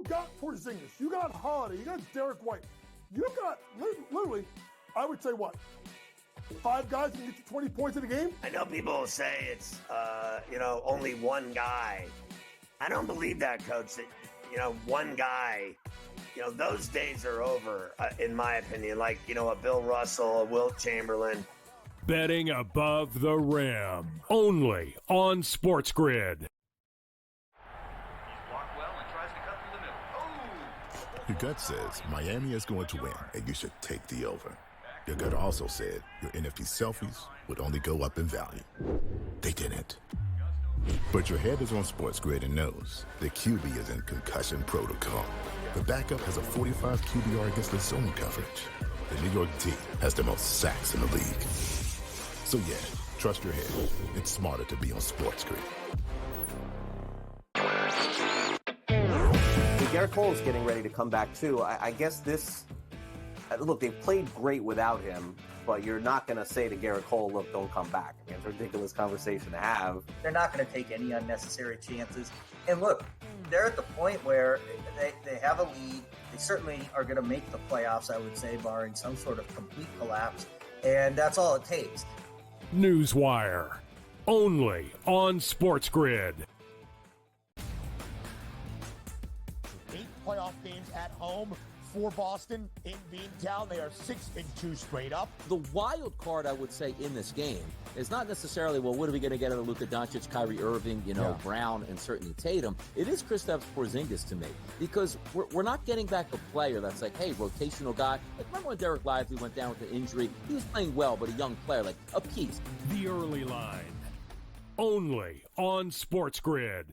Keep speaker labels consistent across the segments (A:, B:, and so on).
A: got Porzingis, you got Holiday, you got Derek White, you got literally, I would say what? 5 guys can get you 20 points in a game?
B: I know people will say it's, only one guy. I don't believe that, Coach, that, one guy, those days are over, in my opinion. Like, a Bill Russell, a Wilt Chamberlain.
C: Betting above the rim, only on SportsGrid.
D: Your gut says Miami is going to win, and you should take the over. Your gut also said your NFT selfies would only go up in value. They didn't. But your head is on SportsGrid and knows the QB is in concussion protocol. The backup has a 45 QBR against the zone coverage. The New York D has the most sacks in the league. So yeah, trust your head. It's smarter to be on SportsGrid.
E: Garrett Cole is getting ready to come back too. I guess look, they've played great without him, but you're not going to say to Garrett Cole, look, don't come back. I mean, it's a ridiculous conversation to have.
F: They're not going to take any unnecessary chances. And look, they're at the point where they have a lead. They certainly are going to make the playoffs, I would say, barring some sort of complete collapse. And that's all it takes.
C: Newswire, only on SportsGrid.
G: 8 playoff games at home for Boston in Beantown. They are 6-2 straight up.
H: The wild card, I would say, in this game is not necessarily, well, what are we going to get out of Luka Doncic, Kyrie Irving, Brown, and certainly Tatum. It is Kristaps Porzingis to me, because we're not getting back a player that's like, hey, rotational guy. Like, remember when Derek Lively went down with the injury? He was playing well, but a young player, like a piece.
C: The early line, only on SportsGrid.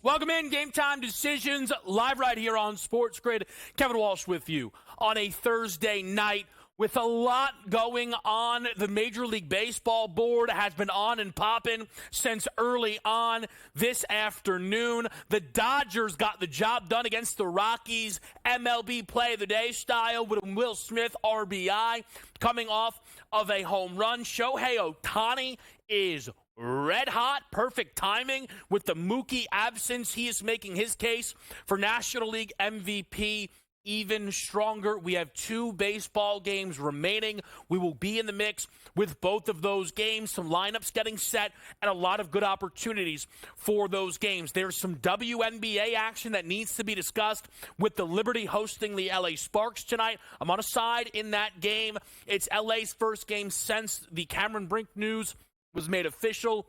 I: Welcome in, Game Time Decisions, live right here on SportsGrid. Kevin Walsh with you on a Thursday night with a lot going on. The Major League Baseball board has been on and popping since early on this afternoon. The Dodgers got the job done against the Rockies. MLB Play of the Day style with Will Smith RBI coming off of a home run. Shohei Ohtani is red hot, perfect timing with the Mookie absence. He is making his case for National League MVP even stronger. We have 2 baseball games remaining. We will be in the mix with both of those games. Some lineups getting set and a lot of good opportunities for those games. There's some WNBA action that needs to be discussed with the Liberty hosting the LA Sparks tonight. I'm on a side in that game. It's LA's first game since the Cameron Brink news was made official,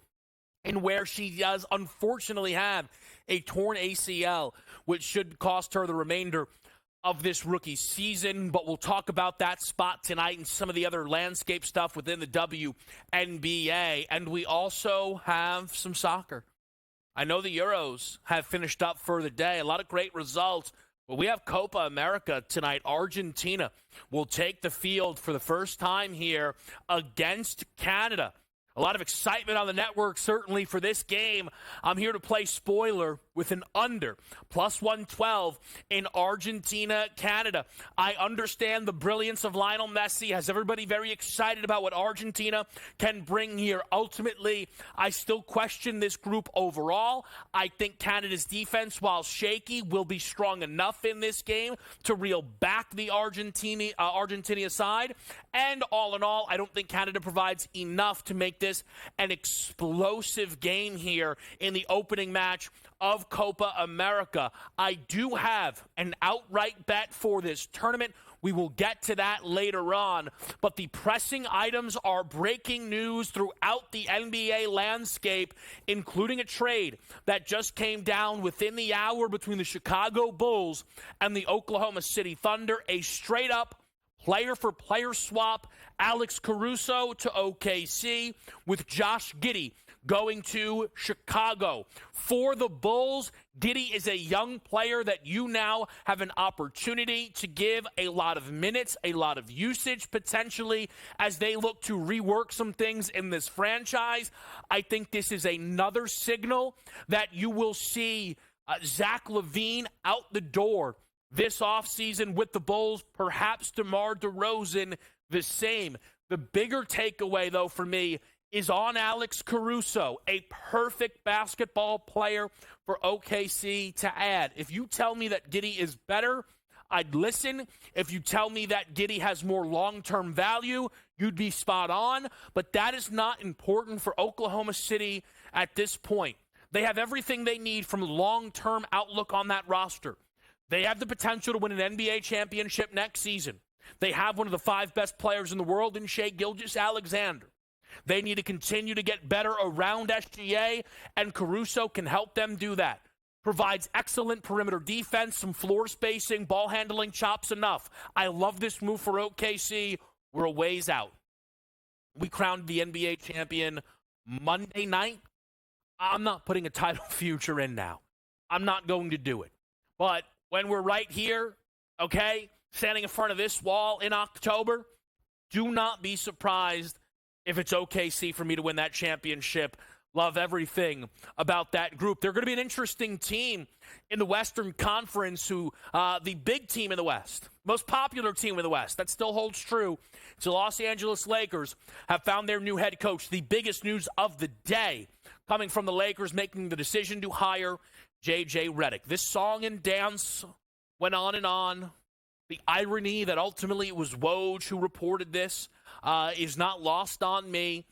I: and where she does unfortunately have a torn ACL, which should cost her the remainder of this rookie season. But we'll talk about that spot tonight and some of the other landscape stuff within the WNBA. And we also have some soccer. I know the Euros have finished up for the day. A lot of great results. But we have Copa America tonight. Argentina will take the field for the first time here against Canada. A lot of excitement on the network, certainly, for this game. I'm here to play spoiler with an under, plus 112 in Argentina, Canada. I understand the brilliance of Lionel Messi has everybody very excited about what Argentina can bring here. Ultimately, I still question this group overall. I think Canada's defense, while shaky, will be strong enough in this game to reel back the Argentina side. And all in all, I don't think Canada provides enough to make this an explosive game here in the opening match of Copa America. I do have an outright bet for this tournament. We will get to that later on. But the pressing items are breaking news throughout the NBA landscape, including a trade that just came down within the hour between the Chicago Bulls and the Oklahoma City Thunder. A straight-up player-for-player swap. Alex Caruso to OKC with Josh Giddey going to Chicago. For the Bulls, Giddey is a young player that you now have an opportunity to give a lot of minutes, a lot of usage potentially as they look to rework some things in this franchise. I think this is another signal that you will see Zach LaVine out the door this offseason with the Bulls, perhaps DeMar DeRozan the same. The bigger takeaway, though, for me is on Alex Caruso, a perfect basketball player for OKC to add. If you tell me that Giddey is better, I'd listen. If you tell me that Giddey has more long-term value, you'd be spot on. But that is not important for Oklahoma City at this point. They have everything they need from a long-term outlook on that roster. They have the potential to win an NBA championship next season. They have one of the 5 best players in the world in Shai Gilgeous-Alexander. They need to continue to get better around SGA, and Caruso can help them do that. Provides excellent perimeter defense, some floor spacing, ball handling, chops enough. I love this move for OKC. We're a ways out. We crowned the NBA champion Monday night. I'm not putting a title future in now. I'm not going to do it. But when we're right here, okay, standing in front of this wall in October, do not be surprised if it's OKC for me to win that championship. Love everything about that group. They're going to be an interesting team in the Western Conference, the big team in the West, most popular team in the West. That still holds true. It's the Los Angeles Lakers have found their new head coach. The biggest news of the day coming from the Lakers making the decision to hire J.J. Redick. This song and dance went on and on. The irony that ultimately it was Woj who reported this is not lost on me.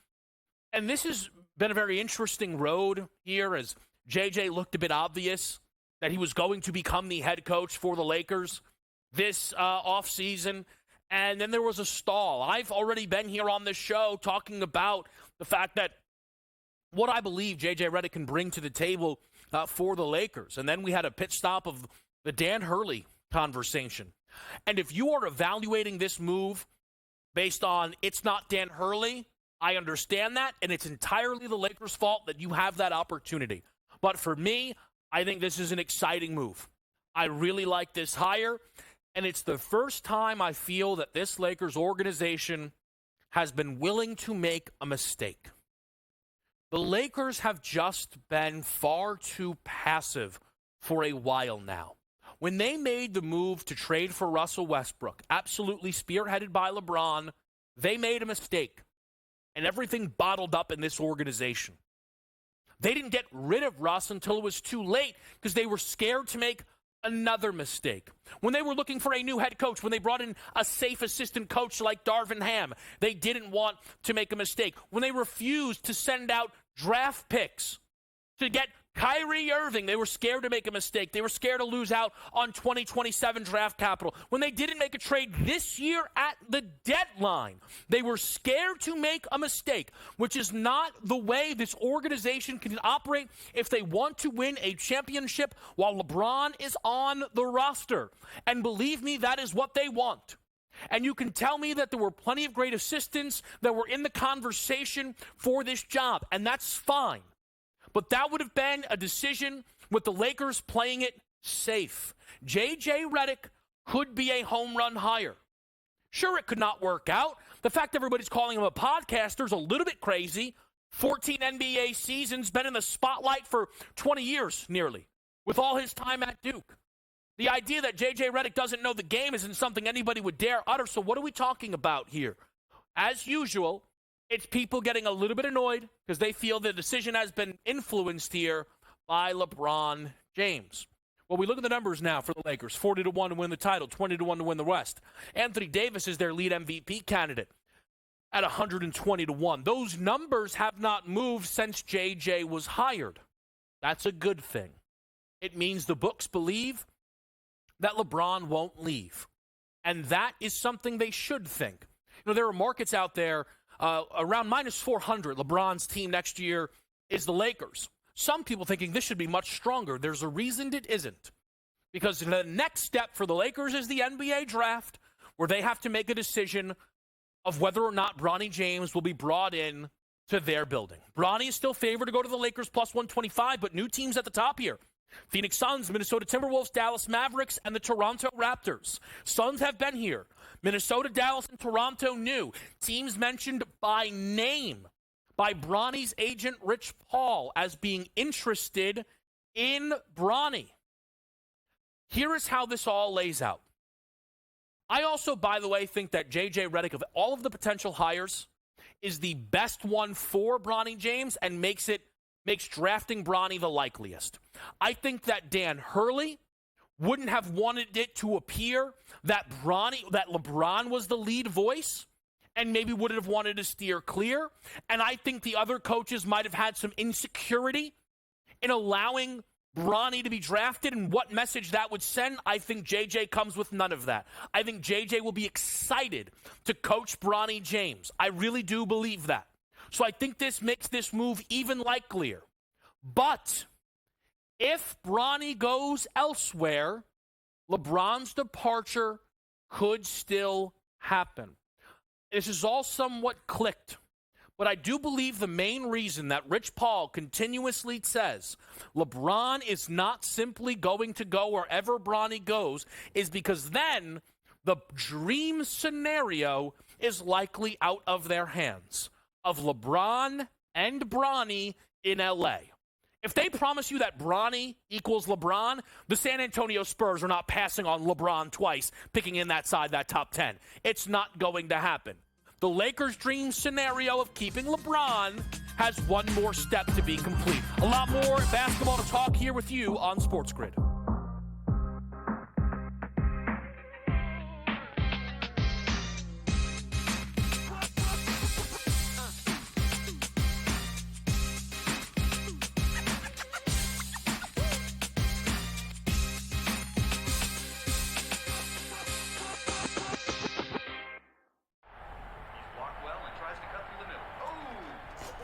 I: And this has been a very interesting road here as JJ looked a bit obvious that he was going to become the head coach for the Lakers this offseason. And then there was a stall. I've already been here on this show talking about the fact that what I believe J.J. Redick can bring to the table for the Lakers. And then we had a pit stop of the Dan Hurley conversation. And if you are evaluating this move based on it's not Dan Hurley, I understand that, and it's entirely the Lakers' fault that you have that opportunity. But for me, I think this is an exciting move. I really like this hire, and it's the first time I feel that this Lakers organization has been willing to make a mistake. The Lakers have just been far too passive for a while now. When they made the move to trade for Russell Westbrook, absolutely spearheaded by LeBron, they made a mistake. And everything bottled up in this organization. They didn't get rid of Russ until it was too late because they were scared to make another mistake. When they were looking for a new head coach, when they brought in a safe assistant coach like Darvin Ham, they didn't want to make a mistake. When they refused to send out draft picks to get Kyrie Irving, they were scared to make a mistake. They were scared to lose out on 2027 draft capital. When they didn't make a trade this year at the deadline, they were scared to make a mistake, which is not the way this organization can operate if they want to win a championship while LeBron is on the roster. And believe me, that is what they want. And you can tell me that there were plenty of great assistants that were in the conversation for this job, and that's fine. But that would have been a decision with the Lakers playing it safe. J.J. Redick could be a home run hire. Sure, it could not work out. The fact everybody's calling him a podcaster is a little bit crazy. 14 NBA seasons, been in the spotlight for 20 years nearly, with all his time at Duke. The idea that J.J. Redick doesn't know the game isn't something anybody would dare utter. So what are we talking about here? As usual, it's people getting a little bit annoyed because they feel the decision has been influenced here by LeBron James. Well, we look at the numbers now for the Lakers. 40-1 to win the title, 20-1 to win the West. Anthony Davis is their lead MVP candidate at 120-1. Those numbers have not moved since JJ was hired. That's a good thing. It means the books believe that LeBron won't leave. And that is something they should think. You know, there are markets out there around minus 400. LeBron's team next year is the Lakers. Some people thinking this should be much stronger. There's a reason it isn't. Because the next step for the Lakers is the NBA draft, where they have to make a decision of whether or not Bronny James will be brought in to their building. Bronny is still favored to go to the Lakers plus 125, but new teams at the top here. Phoenix Suns, Minnesota Timberwolves, Dallas Mavericks, and the Toronto Raptors. Suns have been here. Minnesota, Dallas, and Toronto new. Teams mentioned by name by Bronny's agent, Rich Paul, as being interested in Bronny. Here is how this all lays out. I also, by the way, think that J.J. Redick, of all of the potential hires, is the best one for Bronny James and makes drafting Bronny the likeliest. I think that Dan Hurley wouldn't have wanted it to appear that LeBron was the lead voice and maybe would have wanted to steer clear. And I think the other coaches might have had some insecurity in allowing Bronny to be drafted and what message that would send. I think JJ comes with none of that. I think JJ will be excited to coach Bronny James. I really do believe that. So I think this makes this move even likelier. But if Bronny goes elsewhere, LeBron's departure could still happen. This is all somewhat clicked. But I do believe the main reason that Rich Paul continuously says LeBron is not simply going to go wherever Bronny goes is because then the dream scenario is likely out of their hands of LeBron and Bronny in LA. If they promise you that Bronny equals LeBron, the San Antonio Spurs are not passing on LeBron twice, picking in that side, that top 10. It's not going to happen. The Lakers' dream scenario of keeping LeBron has one more step to be complete. A lot more basketball to talk here with you on SportsGrid.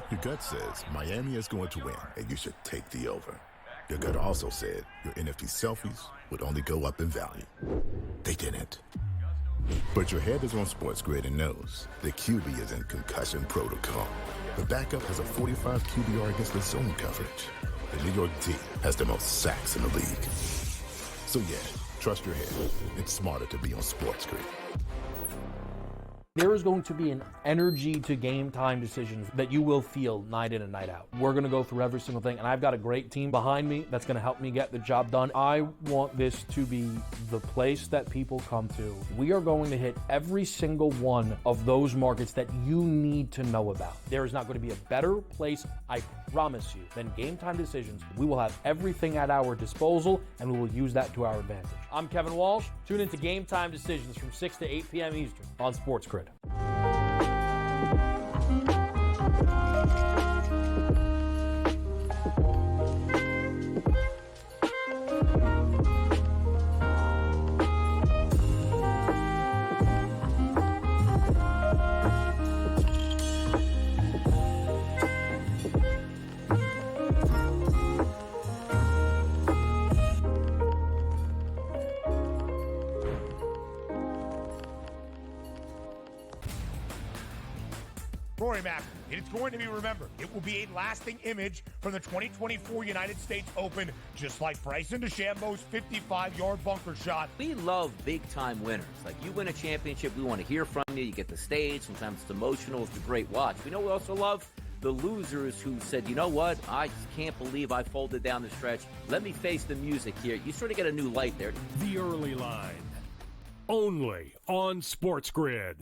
D: Your gut says Miami is going to win, and you should take the over. Your gut also said your NFT selfies would only go up in value. They didn't. But your head is on SportsGrid and knows the QB is in concussion protocol. The backup has a 45 QBR against the zone coverage. The New York D has the most sacks in the league. So yeah, trust your head. It's smarter to be on SportsGrid.
J: There is going to be an energy to game time decisions that you will feel night in and night out. We're going to go through every single thing, and I've got a great team behind me that's going to help me get the job done. I want this to be the place that people come to. We are going to hit every single one of those markets that you need to know about. There is not going to be a better place, I promise you, than Game Time Decisions. We will have everything at our disposal, and we will use that to our advantage. I'm Kevin Walsh. Tune into Game Time Decisions from 6 to 8 p.m. Eastern on SportsGrid.
G: Rory Mack, it is going to be remembered. It will be a lasting image from the 2024 United States Open, just like Bryson DeChambeau's 55-yard bunker shot.
H: We love big-time winners. Like, you win a championship, we want to hear from you. You get the stage. Sometimes it's emotional. It's a great watch. We know we also love the losers who said, you know what, I can't believe I folded down the stretch. Let me face the music here. You sort of get a new light there.
C: The Early Line, only on SportsGrid.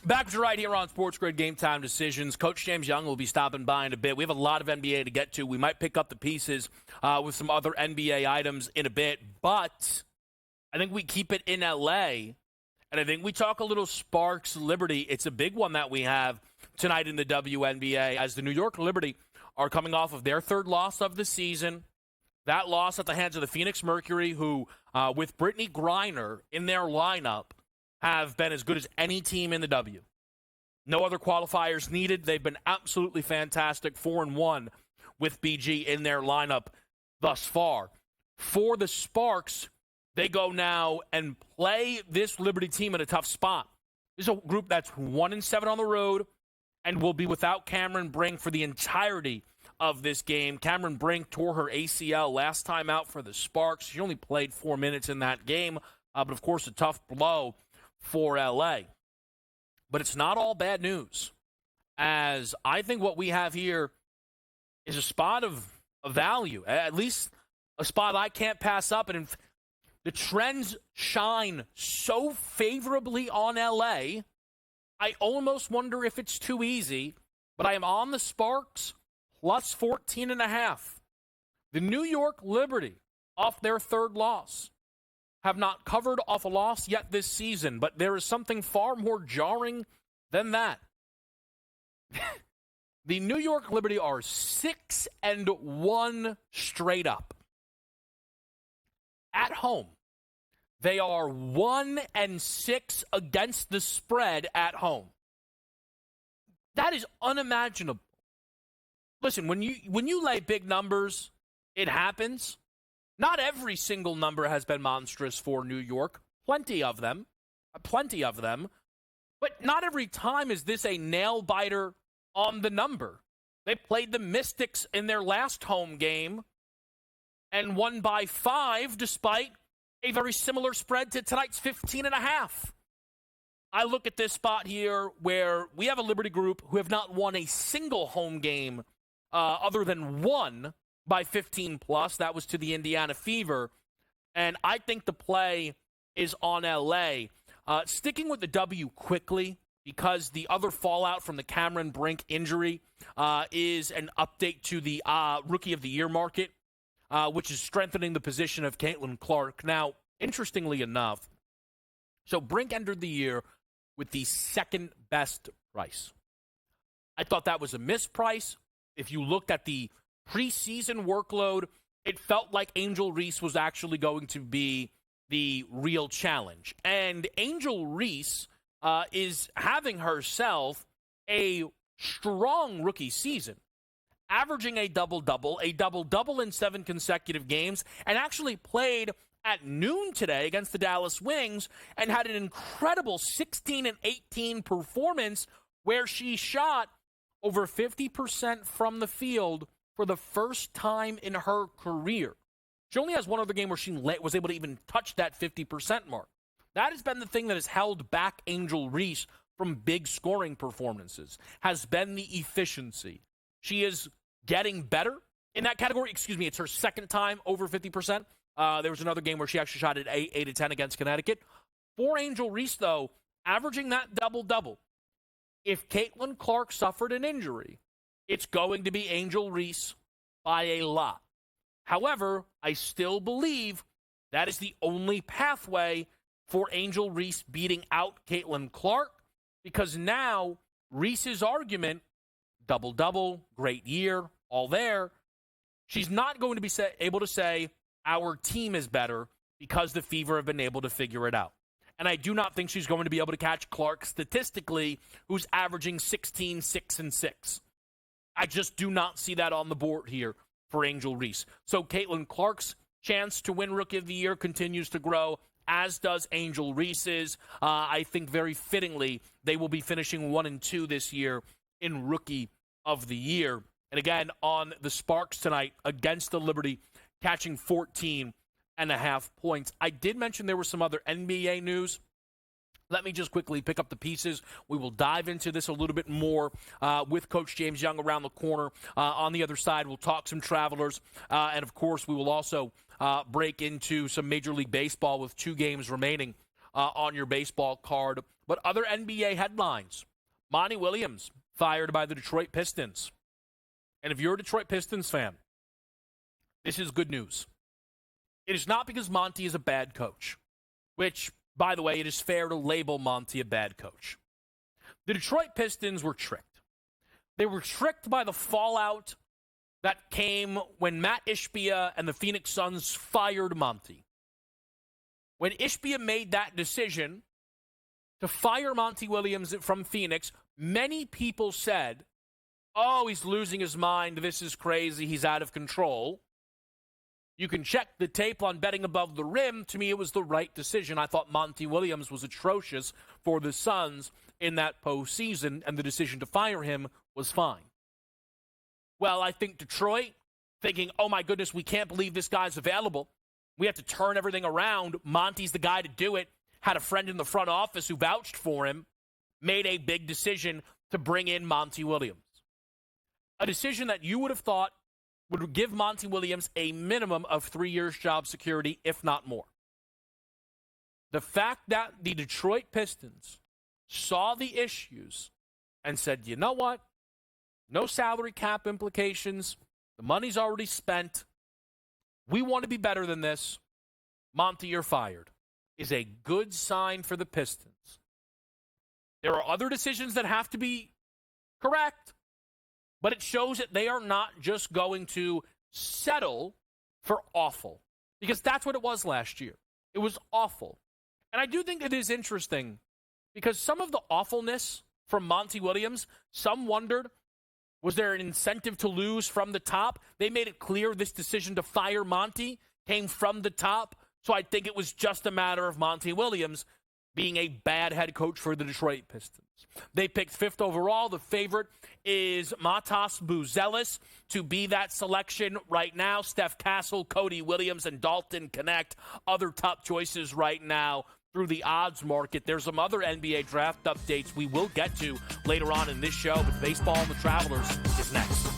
I: Back to right here on SportsGrid Game Time Decisions. Coach James Young will be stopping by in a bit. We have a lot of NBA to get to. We might pick up the pieces with some other NBA items in a bit, but I think we keep it in LA, and I think we talk a little Sparks Liberty. It's a big one that we have tonight in the WNBA as the New York Liberty are coming off of their third loss of the season. That loss at the hands of the Phoenix Mercury, who, with Brittany Griner in their lineup, have been as good as any team in the W. No other qualifiers needed. They've been absolutely fantastic, 4-1 with BG in their lineup thus far. For the Sparks, they go now and play this Liberty team in a tough spot. This is a group that's 1-7 on the road and will be without Cameron Brink for the entirety of this game. Cameron Brink tore her ACL last time out for the Sparks. She only played 4 minutes in that game, but of course a tough blow for LA. But it's not all bad news, as I think what we have here is a spot of value, at least a spot I can't pass up. And the trends shine so favorably on LA, I almost wonder if it's too easy, but I am on the Sparks plus 14.5. The New York Liberty, off their third loss, have not covered off a loss yet this season, but there is something far more jarring than that. The New York Liberty are 6-1 straight up. At home, they are 1-6 against the spread at home. That is unimaginable. Listen, when you lay big numbers, it happens. Not every single number has been monstrous for New York. Plenty of them. But not every time is this a nail-biter on the number. They played the Mystics in their last home game and won by 5 despite a very similar spread to tonight's 15.5. I look at this spot here where we have a Liberty group who have not won a single home game other than one by 15+. That was to the Indiana Fever. And I think the play is on LA. Sticking with the W quickly, because the other fallout from the Cameron Brink injury is an update to the Rookie of the Year market, which is strengthening the position of Caitlin Clark. Now, interestingly enough, so Brink entered the year with the second best price. I thought that was a misprice. If you looked at the preseason workload, it felt like Angel Reese was actually going to be the real challenge. And Angel Reese is having herself a strong rookie season, averaging a double-double in 7 consecutive games, and actually played at noon today against the Dallas Wings and had an incredible 16-18 performance where she shot over 50% from the field for the first time in her career. She only has one other game where she was able to even touch that 50% mark. That has been the thing that has held back Angel Reese from big scoring performances, has been the efficiency. She is getting better in that category. It's her second time over 50%. There was another game where she actually shot at 8-10 against Connecticut. For Angel Reese, though, averaging that double-double. If Caitlin Clark suffered an injury, it's going to be Angel Reese by a lot. However, I still believe that is the only pathway for Angel Reese beating out Caitlin Clark, because now Reese's argument, double-double, great year, all there, she's not going to be able to say, our team is better because the Fever have been able to figure it out. And I do not think she's going to be able to catch Clark statistically, who's averaging 16, 6, and 6. I just do not see that on the board here for Angel Reese. So Caitlin Clark's chance to win Rookie of the Year continues to grow, as does Angel Reese's. I think very fittingly, they will be finishing 1-2 this year in Rookie of the Year. And again, on the Sparks tonight against the Liberty, catching 14.5 points. I did mention there was some other NBA news. Let me just quickly pick up the pieces. We will dive into this a little bit more with Coach James Young around the corner. On the other side, we'll talk some Travelers. And, of course, we will also break into some Major League Baseball with 2 games remaining on your baseball card. But other NBA headlines. Monty Williams fired by the Detroit Pistons. And if you're a Detroit Pistons fan, this is good news. It is not because Monty is a bad coach, which, by the way, it is fair to label Monty a bad coach. The Detroit Pistons were tricked. They were tricked by the fallout that came when Matt Ishbia and the Phoenix Suns fired Monty. When Ishbia made that decision, to fire Monty Williams from Phoenix, many people said, oh, he's losing his mind. This is crazy. He's out of control. You can check the tape on betting above the rim. To me, it was the right decision. I thought Monty Williams was atrocious for the Suns in that postseason, and the decision to fire him was fine. Well, I think Detroit, thinking, oh my goodness, we can't believe this guy's available. We have to turn everything around. Monty's the guy to do it. Had a friend in the front office who vouched for him, made a big decision to bring in Monty Williams. A decision that you would have thought would give Monty Williams a minimum of 3 years job security, if not more. The fact that the Detroit Pistons saw the issues and said, you know what? No salary cap implications. The money's already spent. We want to be better than this. Monty, you're fired, is a good sign for the Pistons. There are other decisions that have to be correct, but it shows that they are not just going to settle for awful, because that's what it was last year. It was awful. And I do think it is interesting because some of the awfulness from Monty Williams, some wondered, was there an incentive to lose from the top? They made it clear this decision to fire Monty came from the top. So I think it was just a matter of Monty Williams being a bad head coach for the Detroit Pistons. They picked 5th overall. The favorite is Matas Buzelis to be that selection right now. Steph Castle, Cody Williams, and Dalton Connect, other top choices right now through the odds market. There's some other NBA draft updates we will get to later on in this show, but Baseball and the Travelers is next.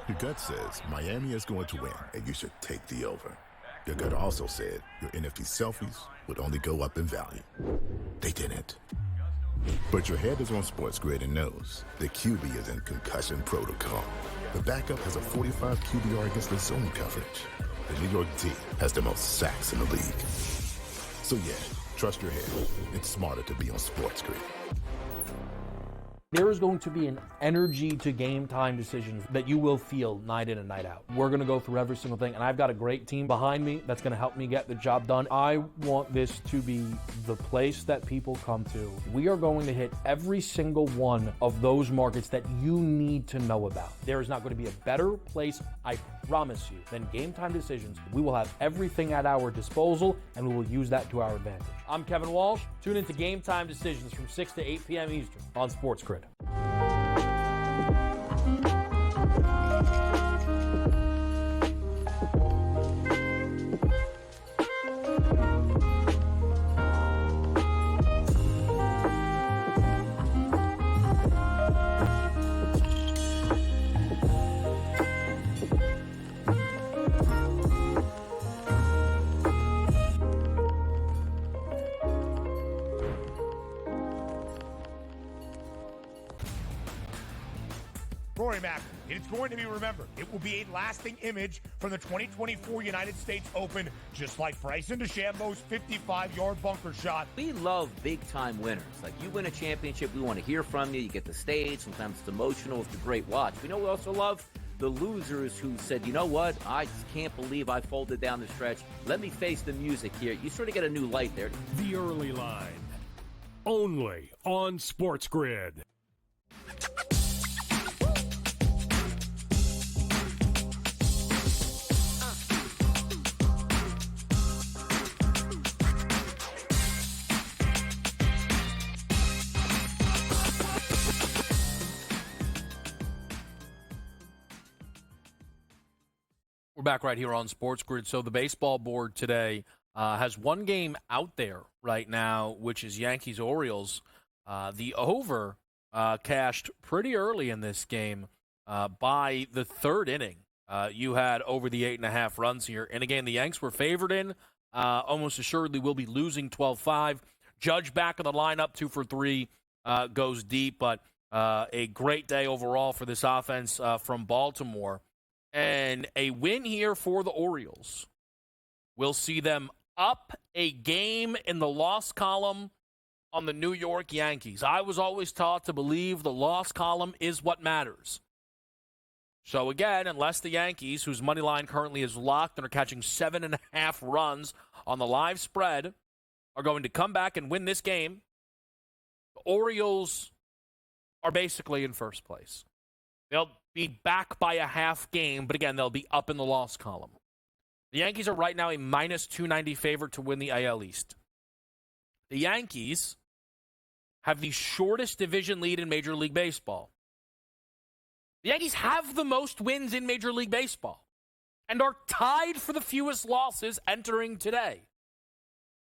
D: Your gut says Miami is going to win, and you should take the over. Your gut also said your NFT selfies would only go up in value. They didn't. But your head is on SportsGrid and knows the QB is in concussion protocol. The backup has a 45 QBR against the zone coverage. The New York D has the most sacks in the league. So yeah, trust your head. It's smarter to be on SportsGrid.
J: There is going to be an energy to game time decisions that you will feel night in and night out. We're going to go through every single thing, and I've got a great team behind me that's going to help me get the job done. I want this to be the place that people come to. We are going to hit every single one of those markets that you need to know about. There is not going to be a better place, I promise you, than Game Time Decisions. We will have everything at our disposal, and we will use that to our advantage. I'm Kevin Walsh. Tune into Game Time Decisions from 6 to 8 p.m. Eastern on SportsGrid.
G: Rory Mack, it's going to be remembered. It will be a lasting image from the 2024 United States Open, just like Bryson DeChambeau's 55-yard bunker shot.
H: We love big-time winners. Like, you win a championship, we want to hear from you. You get the stage. Sometimes it's emotional. It's a great watch. We know we also love the losers who said, you know what, I can't believe I folded down the stretch. Let me face the music here. You sort of get a new light there.
C: The Early Line, only on SportsGrid.
I: We're back right here on SportsGrid. So the baseball board today has one game out there right now, which is Yankees-Orioles. The over cashed pretty early in this game by the third inning. You had over the 8.5 runs here. And again, the Yanks were favored in. Almost assuredly will be losing 12-5. Judge back in the lineup, 2 for 3, goes deep. But A great day overall for this offense from Baltimore. And a win here for the Orioles will see them up a game in the loss column on the New York Yankees. I was always taught to believe the loss column is what matters. So again, unless the Yankees, whose money line currently is locked and are catching 7.5 runs on the live spread, are going to come back and win this game, the Orioles are basically in first place. They'll be back by a half game, but again, they'll be up in the loss column. The Yankees are right now a minus 290 favorite to win the AL East. The Yankees have the shortest division lead in Major League Baseball. The Yankees have the most wins in Major League Baseball and are tied for the fewest losses entering today.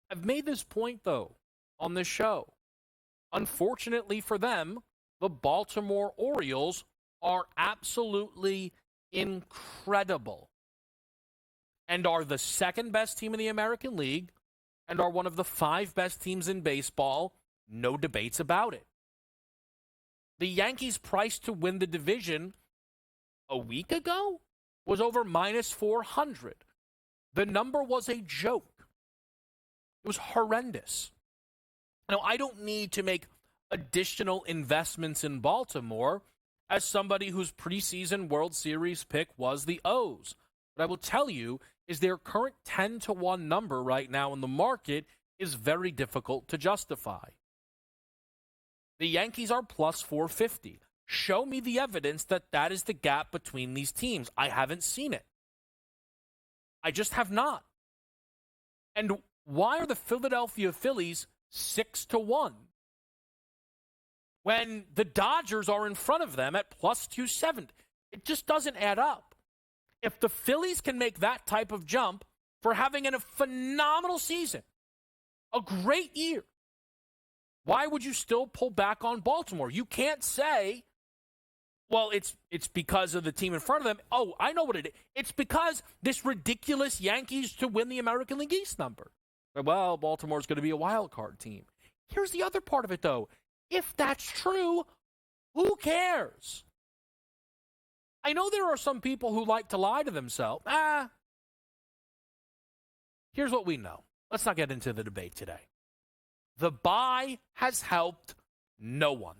I: I've made this point, though, on this show. Unfortunately for them, the Baltimore Orioles are absolutely incredible and are the second best team in the American League and are one of the 5 best teams in baseball. No debates about it. The Yankees' price to win the division a week ago was over minus 400. The number was a joke. It was horrendous. Now, I don't need to make additional investments in Baltimore as somebody whose preseason World Series pick was the O's. What I will tell you is their current 10-1 number right now in the market is very difficult to justify. The Yankees are plus 450. Show me the evidence that that is the gap between these teams. I haven't seen it. I just have not. And why are the Philadelphia Phillies 6-1? When the Dodgers are in front of them at plus 270. It just doesn't add up. If the Phillies can make that type of jump for having a phenomenal season, a great year, why would you still pull back on Baltimore? You can't say, well, it's because of the team in front of them. Oh, I know what it is. It's because this ridiculous Yankees to win the American League East number. Well, Baltimore's going to be a wild card team. Here's the other part of it, though. If that's true, who cares? I know there are some people who like to lie to themselves. Here's what we know. Let's not get into the debate today. The bye has helped no one.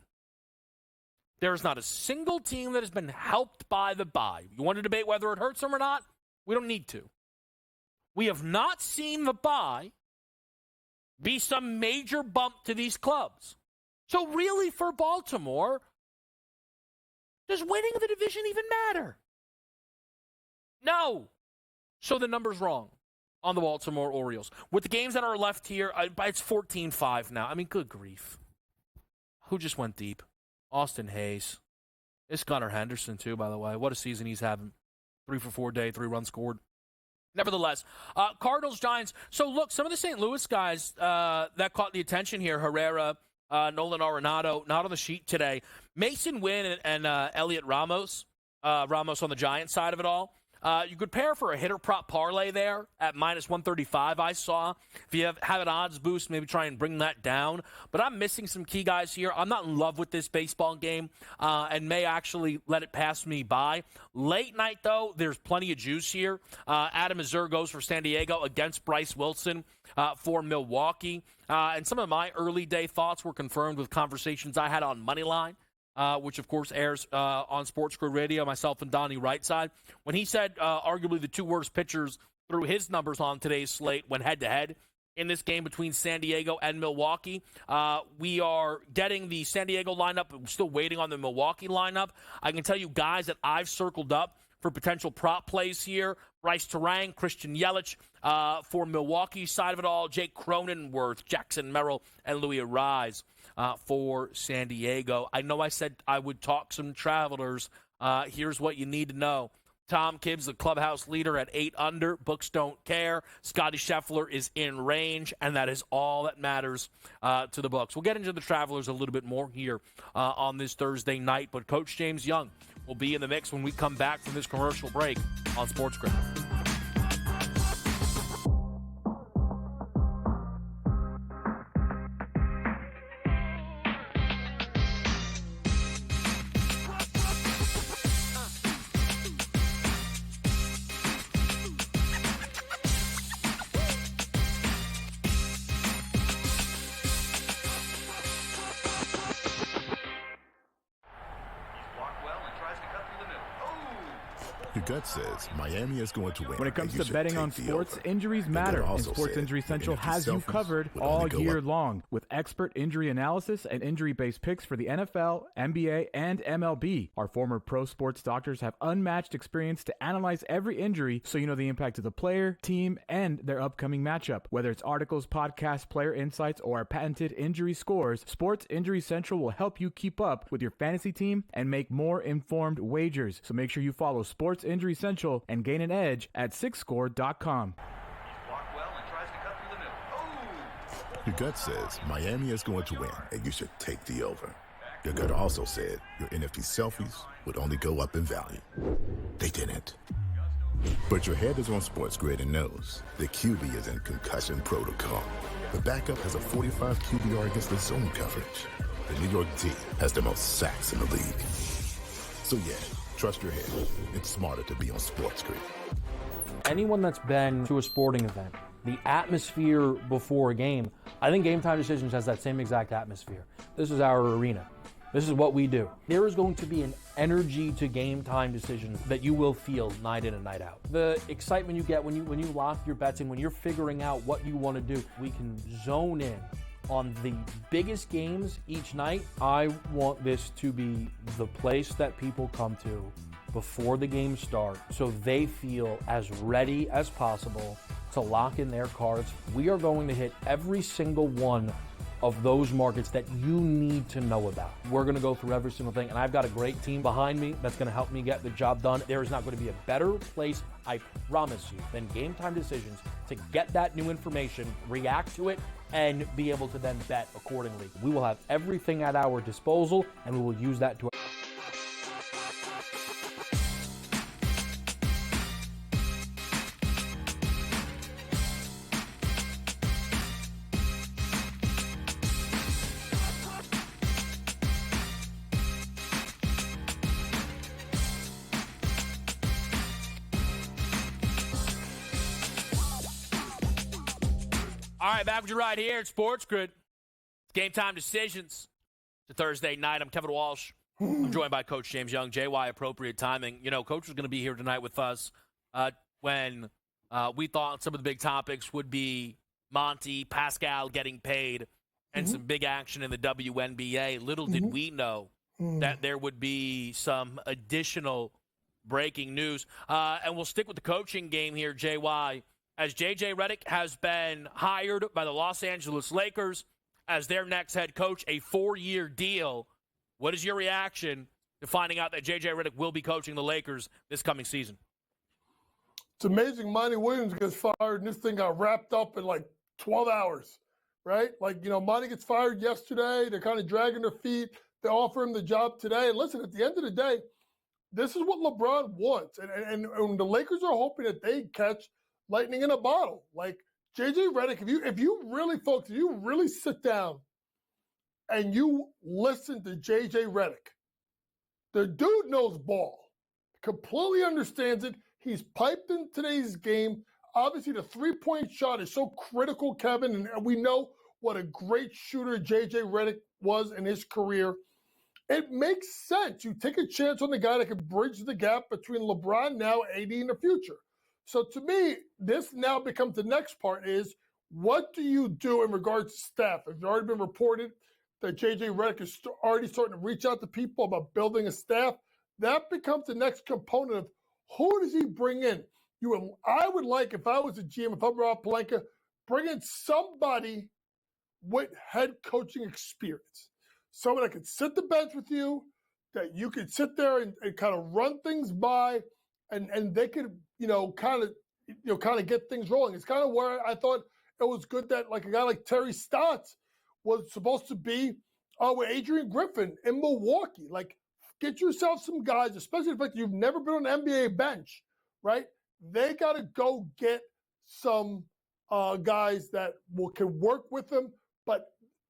I: There is not a single team that has been helped by the bye. You want to debate whether it hurts them or not? We don't need to. We have not seen the bye be some major bump to these clubs. So really, for Baltimore, does winning the division even matter? No. So the number's wrong on the Baltimore Orioles. With the games that are left here, it's 14-5 now. I mean, good grief. Who just went deep? Austin Hayes. It's Gunnar Henderson, too, by the way. What a season he's having. 3 for 4 day, 3 runs scored. Nevertheless, Cardinals, Giants. So, look, some of the St. Louis guys that caught the attention here, Herrera, Nolan Arenado, not on the sheet today. Mason Wynn and Elliot Ramos. Ramos on the Giants side of it all. You could pair for a hitter prop parlay there at minus 135, I saw. If you have an odds boost, maybe try and bring that down. But I'm missing some key guys here. I'm not in love with this baseball game and may actually let it pass me by. Late night, though, there's plenty of juice here. Adam Azur goes for San Diego against Bryce Wilson for Milwaukee. And some of my early day thoughts were confirmed with conversations I had on Moneyline. Which, of course, airs on SportsGrid Radio, myself and Donnie Rightside, when he said arguably the 2 worst pitchers threw his numbers on today's slate went head-to-head in this game between San Diego and Milwaukee. We are getting the San Diego lineup. We're still waiting on the Milwaukee lineup. I can tell you guys that I've circled up for potential prop plays here. Bryce Terang, Christian Yelich for Milwaukee side of it all. Jake Cronenworth, Jackson Merrill, and Louis Arise for San Diego. I know I said I would talk some Travelers. Here's what you need to know. Tom Kibbs, the clubhouse leader at 8 under. Books don't care. Scotty Scheffler is in range, and that is all that matters to the books. We'll get into the Travelers a little bit more here on this Thursday night, but Coach James Young will be in the mix when we come back from this commercial break on SportsGrid.
D: Your gut says Miami is going to win.
K: When it comes
D: and you
K: to
D: should
K: betting
D: take
K: on
D: the
K: sports,
D: over.
K: injuries
D: Your
K: matter,
D: gut
K: and
D: also
K: Sports
D: said
K: Injury
D: your
K: Central
D: NFC
K: has you
D: selfies
K: covered
D: would
K: all
D: only go
K: year
D: up.
K: long with expert injury analysis and injury-based picks for the NFL, NBA, and MLB. Our former pro sports doctors have unmatched experience to analyze every injury so you know the impact of the player, team, and their upcoming matchup. Whether it's articles, podcasts, player insights, or our patented injury scores, Sports Injury Central will help you keep up with your fantasy team and make more informed wagers. So make sure you follow Sports Injury Central and gain an edge at sixscore.com.
D: Your gut says Miami is going to win, and you should take the over. Your gut also said your NFT selfies would only go up in value. They didn't. But your head is on SportsGrid and knows the QB is in concussion protocol. The backup has a 45 QBR against the zone coverage. The New York D has the most sacks in the league. So yeah, trust your head. It's smarter to be on SportsGrid.
J: Anyone that's been to a sporting event, the atmosphere before a game, I think Game Time Decisions has that same exact atmosphere. This is our arena. This is what we do. There is going to be an energy to Game Time Decisions that you will feel night in and night out. The excitement you get when you lock your bets in, when you're figuring out what you want to do, we can zone in on the biggest games each night. I want this to be the place that people come to before the games start so they feel as ready as possible to lock in their cards. We are going to hit every single one of those markets that you need to know about. We're going to go through every single thing, and I've got a great team behind me that's going to help me get the job done. There is not going to be a better place, I promise you, than Game Time Decisions to get that new information, react to it, and be able to then bet accordingly. We will have everything at our disposal, and we will use that to
I: All right, back with you right here at SportsGrid. It's Game Time Decisions. It's a Thursday night. I'm Kevin Walsh. I'm joined by Coach James Young. JY, appropriate timing. You know, Coach was going to be here tonight with us when we thought some of the big topics would be Monty, Pascal getting paid, and some big action in the WNBA. Little did we know that there would be some additional breaking news. And we'll stick with the coaching game here, JY, as J.J. Redick has been hired by the Los Angeles Lakers as their next head coach, a 4-year deal. What is your reaction to finding out that J.J. Redick will be coaching the Lakers this coming season?
A: It's amazing Monty Williams gets fired and this thing got wrapped up in like 12 hours, right? Like, you know, Monty gets fired yesterday. They're kind of dragging their feet. They offer him the job today. And listen, at the end of the day, this is what LeBron wants. And the Lakers are hoping that they catch lightning in a bottle. Like J.J. Redick, if you really, folks, if you really sit down and you listen to J.J. Redick, the dude knows ball, completely understands it. He's piped in today's game. Obviously, the three-point shot is so critical, Kevin, and we know what a great shooter J.J. Redick was in his career. It makes sense. You take a chance on the guy that can bridge the gap between LeBron now and AD in the future. So to me, this now becomes the next part is, what do you do in regards to staff? It's already been reported that J.J. Redick is already starting to reach out to people about building a staff. That becomes the next component of who does he bring in? I would like, if I was a GM, if I'm Rob Pelinka, bring in somebody with head coaching experience. Someone that could sit the bench with you, that you could sit there and kind of run things by, and they could, kind of get things rolling. It's kind of where I thought it was good that like a guy like Terry Stotts was supposed to be with Adrian Griffin in Milwaukee. Like, get yourself some guys, especially if you've never been on an NBA bench, right? They got to go get some guys that can work with them. But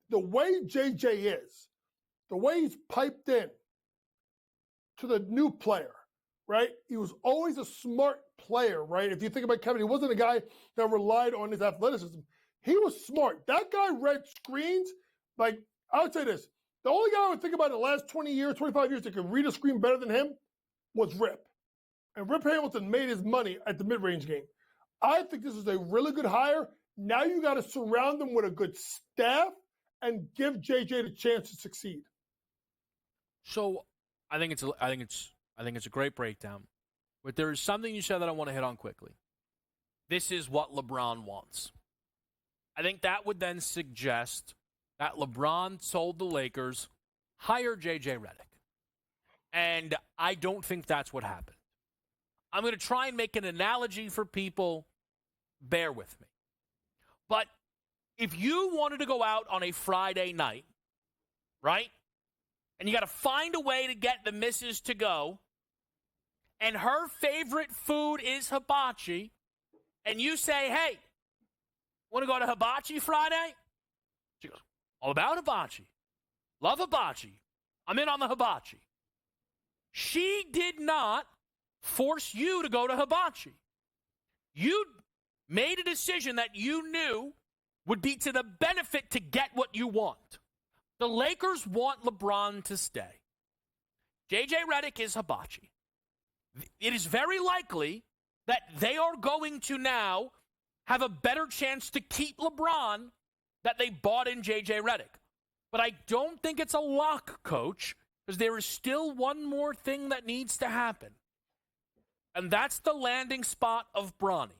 A: the way JJ is, the way he's piped in to the new player, right? He was always a smart player, right? If you think about Kevin, he wasn't a guy that relied on his athleticism. He was smart. That guy read screens. Like, I would say this. The only guy I would think about in the last 20 years, 25 years that could read a screen better than him was Rip. and Rip Hamilton made his money at the mid-range game. I think this is a really good hire. Now you got to surround them with a good staff and give JJ the chance to succeed.
I: So I think it's a great breakdown. But there is something you said that I want to hit on quickly. This is what LeBron wants. I think that would then suggest that LeBron told the Lakers, hire J.J. Redick. And I don't think that's what happened. I'm going to try and make an analogy for people. Bear with me. But if you wanted to go out on a Friday night, right, and you got to find a way to get the missus to go, and her favorite food is hibachi, and you say, hey, want to go to hibachi Friday? She goes, all about hibachi. Love hibachi. I'm in on the hibachi. She did not force you to go to hibachi. You made a decision that you knew would be to the benefit to get what you want. The Lakers want LeBron to stay. J.J. Redick is hibachi. It is very likely that they are going to now have a better chance to keep LeBron that they bought in J.J. Redick. But I don't think it's a lock, Coach, because there is still one more thing that needs to happen. And that's the landing spot of Bronny.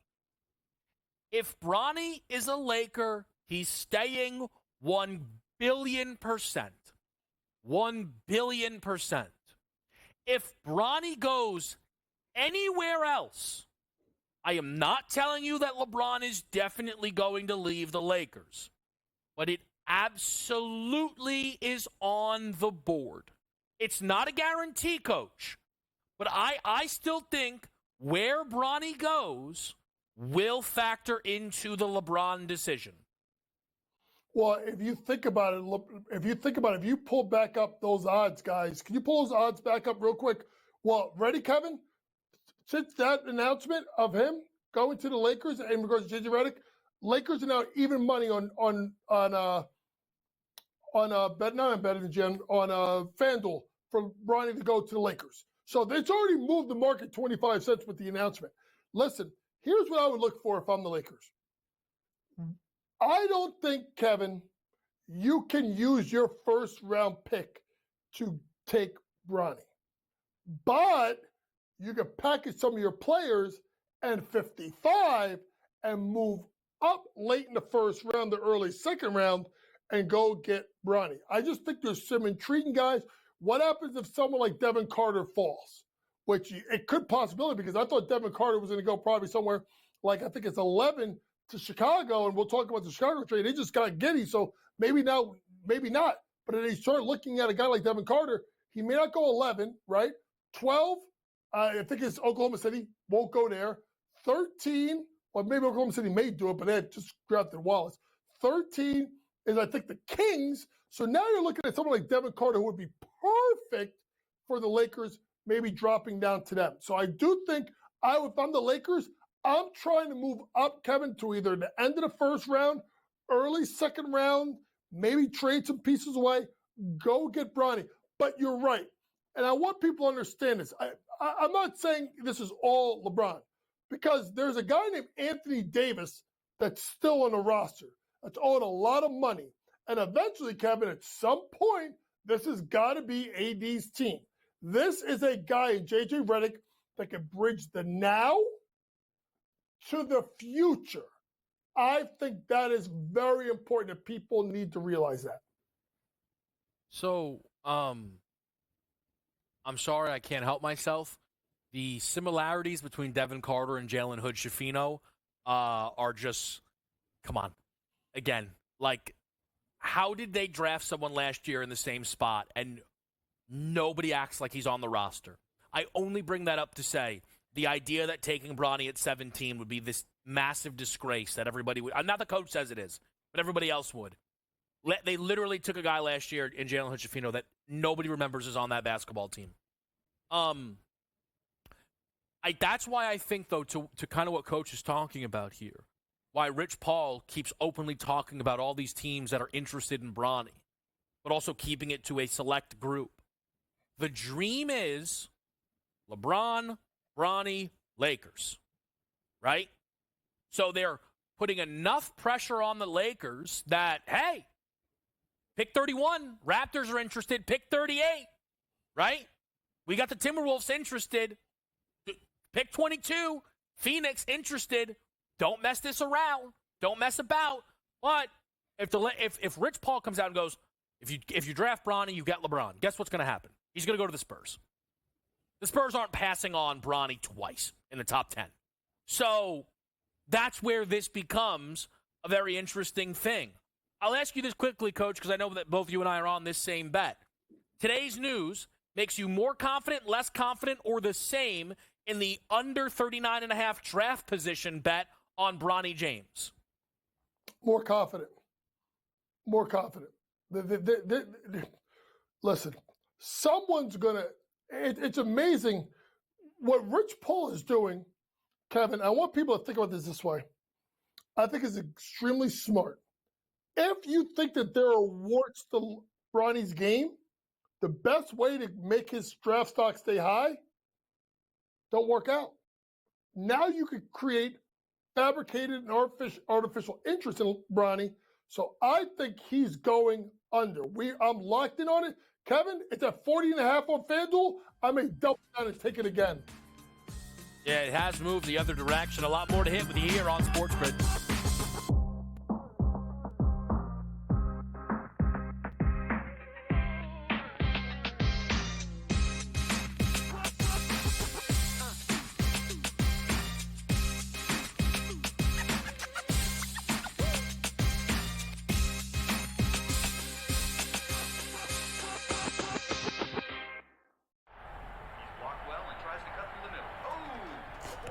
I: If Bronny is a Laker, he's staying 1 billion%. 1 billion%. If Bronny goes anywhere else, I am not telling you that LeBron is definitely going to leave the Lakers, but it absolutely is on the board. It's not a guarantee, Coach, but I still think where Bronny goes will factor into the LeBron decision.
A: Well, if you think about it, if you pull back up those odds, guys, can you pull those odds back up real quick? Well, ready, Kevin? Since that announcement of him going to the Lakers in regards to JJ Redick, Lakers are now even money on FanDuel for Bronny to go to the Lakers. So it's already moved the market 25 cents with the announcement. Listen, here's what I would look for if I'm the Lakers. I don't think, Kevin, you can use your first round pick to take Bronny. But you can package some of your players and 55 and move up late in the first round, the early second round, and go get Bronny. I just think there's some intriguing guys. What happens if someone like Devin Carter falls? Which it could possibility, because I thought Devin Carter was going to go probably somewhere like, I think it's 11 to Chicago, and we'll talk about the Chicago trade. They just got giddy, so maybe now, maybe not. But then you start looking at a guy like Devin Carter, he may not go 11, right? 12, I think it's Oklahoma City, won't go there. 13, well, maybe Oklahoma City may do it, but they had just drafted Wallace. 13 is, I think, the Kings. So now you're looking at someone like Devin Carter who would be perfect for the Lakers, maybe dropping down to them. So I do think if I'm the Lakers, I'm trying to move up, Kevin, to either the end of the first round, early second round, maybe trade some pieces away, go get Bronny. But you're right. And I want people to understand this. I'm not saying this is all LeBron, because there's a guy named Anthony Davis that's still on the roster, that's owed a lot of money. And eventually, Kevin, at some point, this has got to be AD's team. This is a guy in J.J. Redick that can bridge the now to the future. I think that is very important, that people need to realize that.
I: So, I'm sorry, I can't help myself. The similarities between Devin Carter and Jalen Hood-Schifino are just, come on. Again, like, how did they draft someone last year in the same spot and nobody acts like he's on the roster? I only bring that up to say the idea that taking Bronny at 17 would be this massive disgrace that everybody would. Not the coach says it is, but everybody else would. They literally took a guy last year in Jalen Hood-Schifino that nobody remembers is on that basketball team. That's why I think, though, to kind of what Coach is talking about here, why Rich Paul keeps openly talking about all these teams that are interested in Bronny, but also keeping it to a select group. The dream is LeBron, Bronny, Lakers, right? So they're putting enough pressure on the Lakers that, hey, pick 31. Raptors are interested. Pick 38, right? We got the Timberwolves interested. Pick 22. Phoenix interested. Don't mess this around. Don't mess about. But if Rich Paul comes out and goes, if you draft Bronny, you get LeBron, guess what's going to happen? He's going to go to the Spurs. The Spurs aren't passing on Bronny twice in the top 10. So that's where this becomes a very interesting thing. I'll ask you this quickly, Coach, because I know that both you and I are on this same bet. Today's news makes you more confident, less confident, or the same in the under 39.5 draft position bet on Bronny James?
A: More confident. More confident. Listen, someone's going to – it's amazing what Rich Paul is doing, Kevin. I want people to think about this way. I think it's extremely smart. If you think that there are warts to Bronny's game, the best way to make his draft stock stay high, don't work out. Now you could create fabricated and artificial interest in Bronny. So I think he's going under. I'm locked in on it. Kevin, it's at 40.5 on FanDuel. I may double down and take it again.
I: Yeah, it has moved the other direction. A lot more to hit with you here on SportsGrid.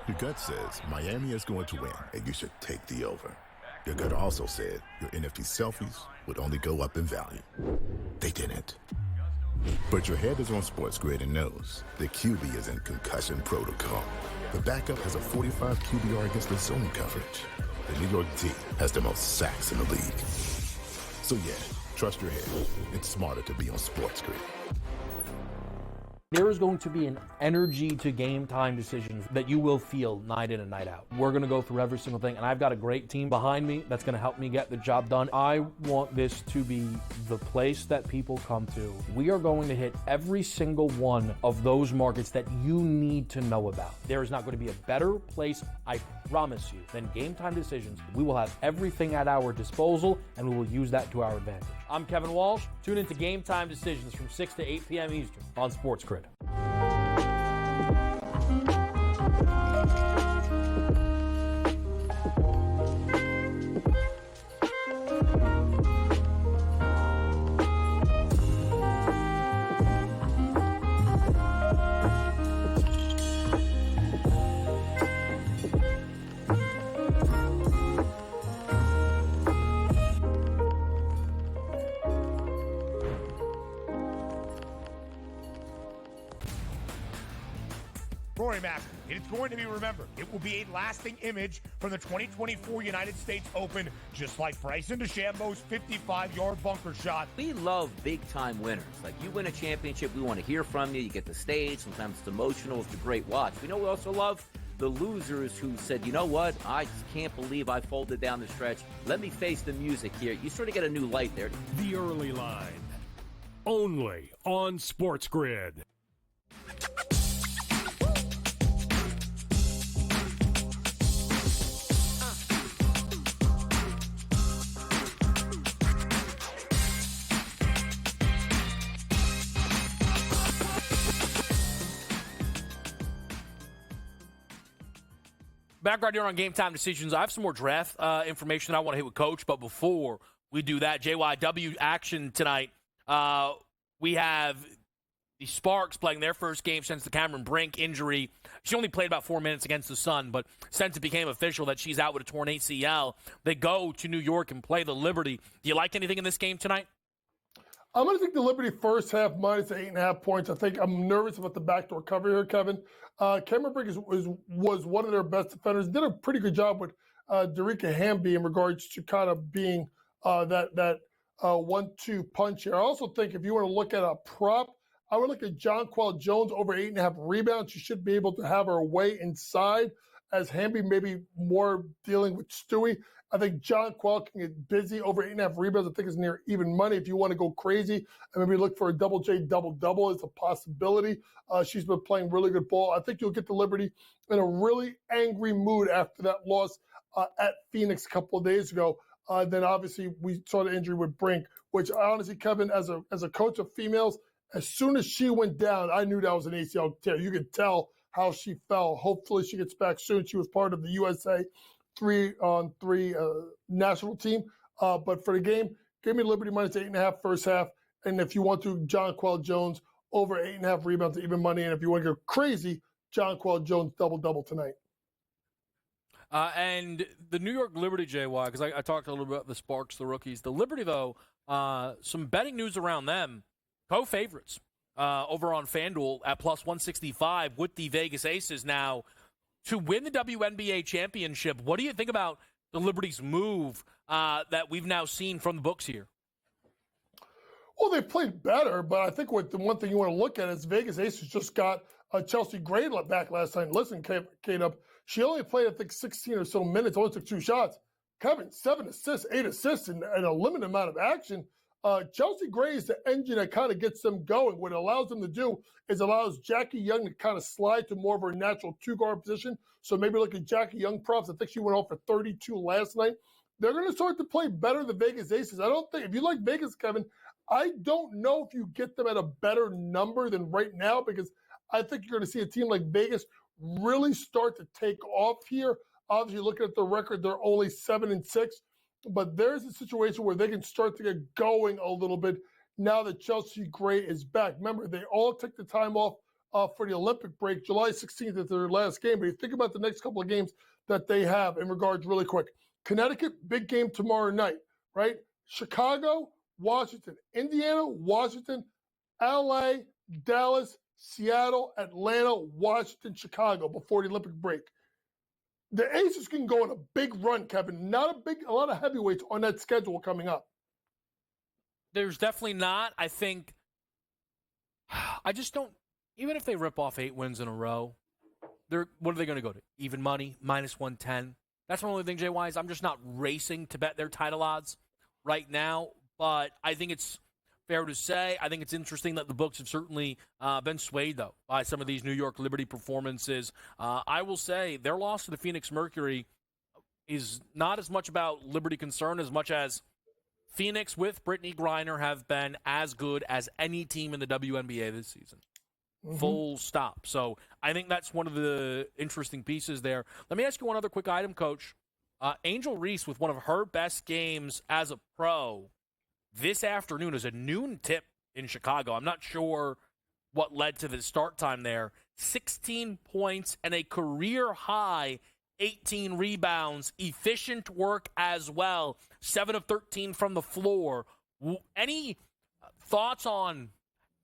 D: Your gut says Miami is going to win, and you should take the over. Your gut also said your NFT selfies would only go up in value. They didn't. But your head is on SportsGrid and knows the QB is in concussion protocol. The backup has a 45 QBR against the zone coverage. The New York D has the most sacks in the league. So yeah, trust your head. It's smarter to be on SportsGrid.
J: There is going to be an energy to game time decisions that you will feel night in and night out. We're going to go through every single thing, and I've got a great team behind me that's going to help me get the job done. I want this to be the place that people come to. We are going to hit every single one of those markets that you need to know about. There is not going to be a better place, I promise you, than Game Time Decisions. We will have everything at our disposal, and we will use that to our advantage. I'm Kevin Walsh. Tune into Game Time Decisions from 6 to 8 p.m. Eastern on SportsGrid.
G: Rory Master, it's going to be remembered. It will be a lasting image from the 2024 United States Open, just like Bryson DeChambeau's 55-yard bunker shot.
H: We love big-time winners. Like, you win a championship, we want to hear from you. You get the stage. Sometimes it's emotional. It's a great watch. We know we also love the losers who said, you know what, I just can't believe I folded down the stretch. Let me face the music here. You sort of get a new light there.
C: The Early Line, only on SportsGrid.
I: Back right here on Game Time Decisions. I have some more draft information that I want to hit with Coach, but before we do that, JYW action tonight. We have the Sparks playing their first game since the Cameron Brink injury. She only played about 4 minutes against the Sun, but since it became official that she's out with a torn ACL, they go to New York and play the Liberty. Do you like anything in this game tonight?
A: I'm going to take the Liberty first half minus 8.5 points. I think I'm nervous about the backdoor cover here, Kevin. Cameron Brink was one of their best defenders. Did a pretty good job with Darica Hamby in regards to kind of being that 1-2 punch here. I also think if you want to look at a prop, I would look at Jonquel Jones over 8.5 rebounds. She should be able to have her way inside, as Hamby maybe more dealing with Stewie. I think Jonquel can get busy over 8.5 rebounds. I think it's near even money. If you want to go crazy and maybe look for a double J double-double is a possibility. She's been playing really good ball. I think you'll get the Liberty in a really angry mood after that loss at Phoenix a couple of days ago. Then obviously we saw the injury with Brink, which honestly, Kevin, as a coach of females, as soon as she went down, I knew that was an ACL tear. You could tell how she fell. Hopefully she gets back soon. She was part of the USA 3-on-3 national team. But for the game, give me Liberty minus 8.5 first half. And if you want to, Jonquel Jones over 8.5 rebounds to even money. And if you want to go crazy, Jonquel Jones double-double tonight.
I: And the New York Liberty, JY, because I talked a little bit about the Sparks, the rookies. The Liberty, though, some betting news around them. Co-favorites over on FanDuel at plus 165 with the Vegas Aces now to win the WNBA championship. What do you think about the Liberty's move that we've now seen from the books here?
A: Well, they played better, but I think what the one thing you want to look at is Vegas Aces just got Chelsea Gray back last night. Listen, K-Dub, she only played, I think, 16 or so minutes, only took 2 shots. Kevin, 7 assists, 8 assists in a limited amount of action. Chelsea Gray is the engine that kind of gets them going. What it allows them to do is allows Jackie Young to kind of slide to more of her natural 2-guard position. So maybe look at Jackie Young props. I think she went off for 32 last night. They're going to start to play better than Vegas Aces. I don't think, if you like Vegas, Kevin, I don't know if you get them at a better number than right now, because I think you're going to see a team like Vegas really start to take off here. Obviously, looking at the record, they're only 7-6. But there's a situation where they can start to get going a little bit now that Chelsea Gray is back. Remember, they all took the time off for the Olympic break. July 16th is their last game. But you think about the next couple of games that they have in regards really quick. Connecticut, big game tomorrow night, right? Chicago, Washington, Indiana, Washington, LA, Dallas, Seattle, Atlanta, Washington, Chicago before the Olympic break. The Aces can go on a big run, Kevin. Not a lot of heavyweights on that schedule coming up.
I: There's definitely not. I think, I just don't, even if they rip off 8 wins in a row, what are they going to go to? Even money, minus 110. That's my only thing, JY, is I'm just not racing to bet their title odds right now. But I think it's fair to say, I think it's interesting that the books have certainly been swayed, though, by some of these New York Liberty performances. I will say their loss to the Phoenix Mercury is not as much about Liberty concern as much as Phoenix with Brittany Griner have been as good as any team in the WNBA this season. Mm-hmm. Full stop. So I think that's one of the interesting pieces there. Let me ask you one other quick item, Coach. Angel Reese with one of her best games as a pro this afternoon is a noon tip in Chicago. I'm not sure what led to the start time there. 16 points and a career high 18 rebounds. Efficient work as well. 7 of 13 from the floor. Any thoughts on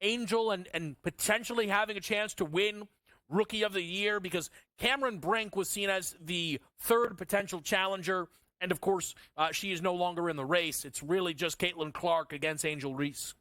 I: Angel and potentially having a chance to win Rookie of the Year? Because Cameron Brink was seen as the third potential challenger. And, of course, she is no longer in the race. It's really just Caitlin Clark against Angel Reese.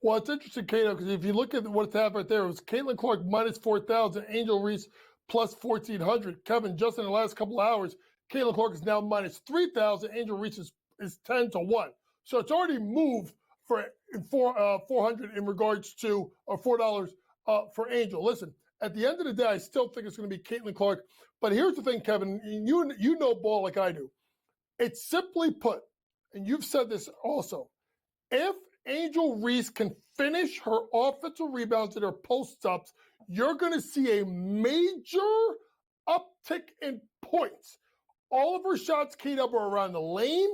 A: Well, it's interesting, Kato, because if you look at what's happened right there, it was Caitlin Clark minus 4,000, Angel Reese plus 1,400. Kevin, just in the last couple of hours, Caitlin Clark is now minus 3,000. Angel Reese is 10-1. So it's already moved for 400 in regards to $4 for Angel. Listen, at the end of the day, I still think it's going to be Caitlin Clark. But here's the thing, Kevin, you know ball like I do. It's simply put, and you've said this also, if Angel Reese can finish her offensive rebounds and her post-ups, you're going to see a major uptick in points. All of her shots keyed up are around the lane.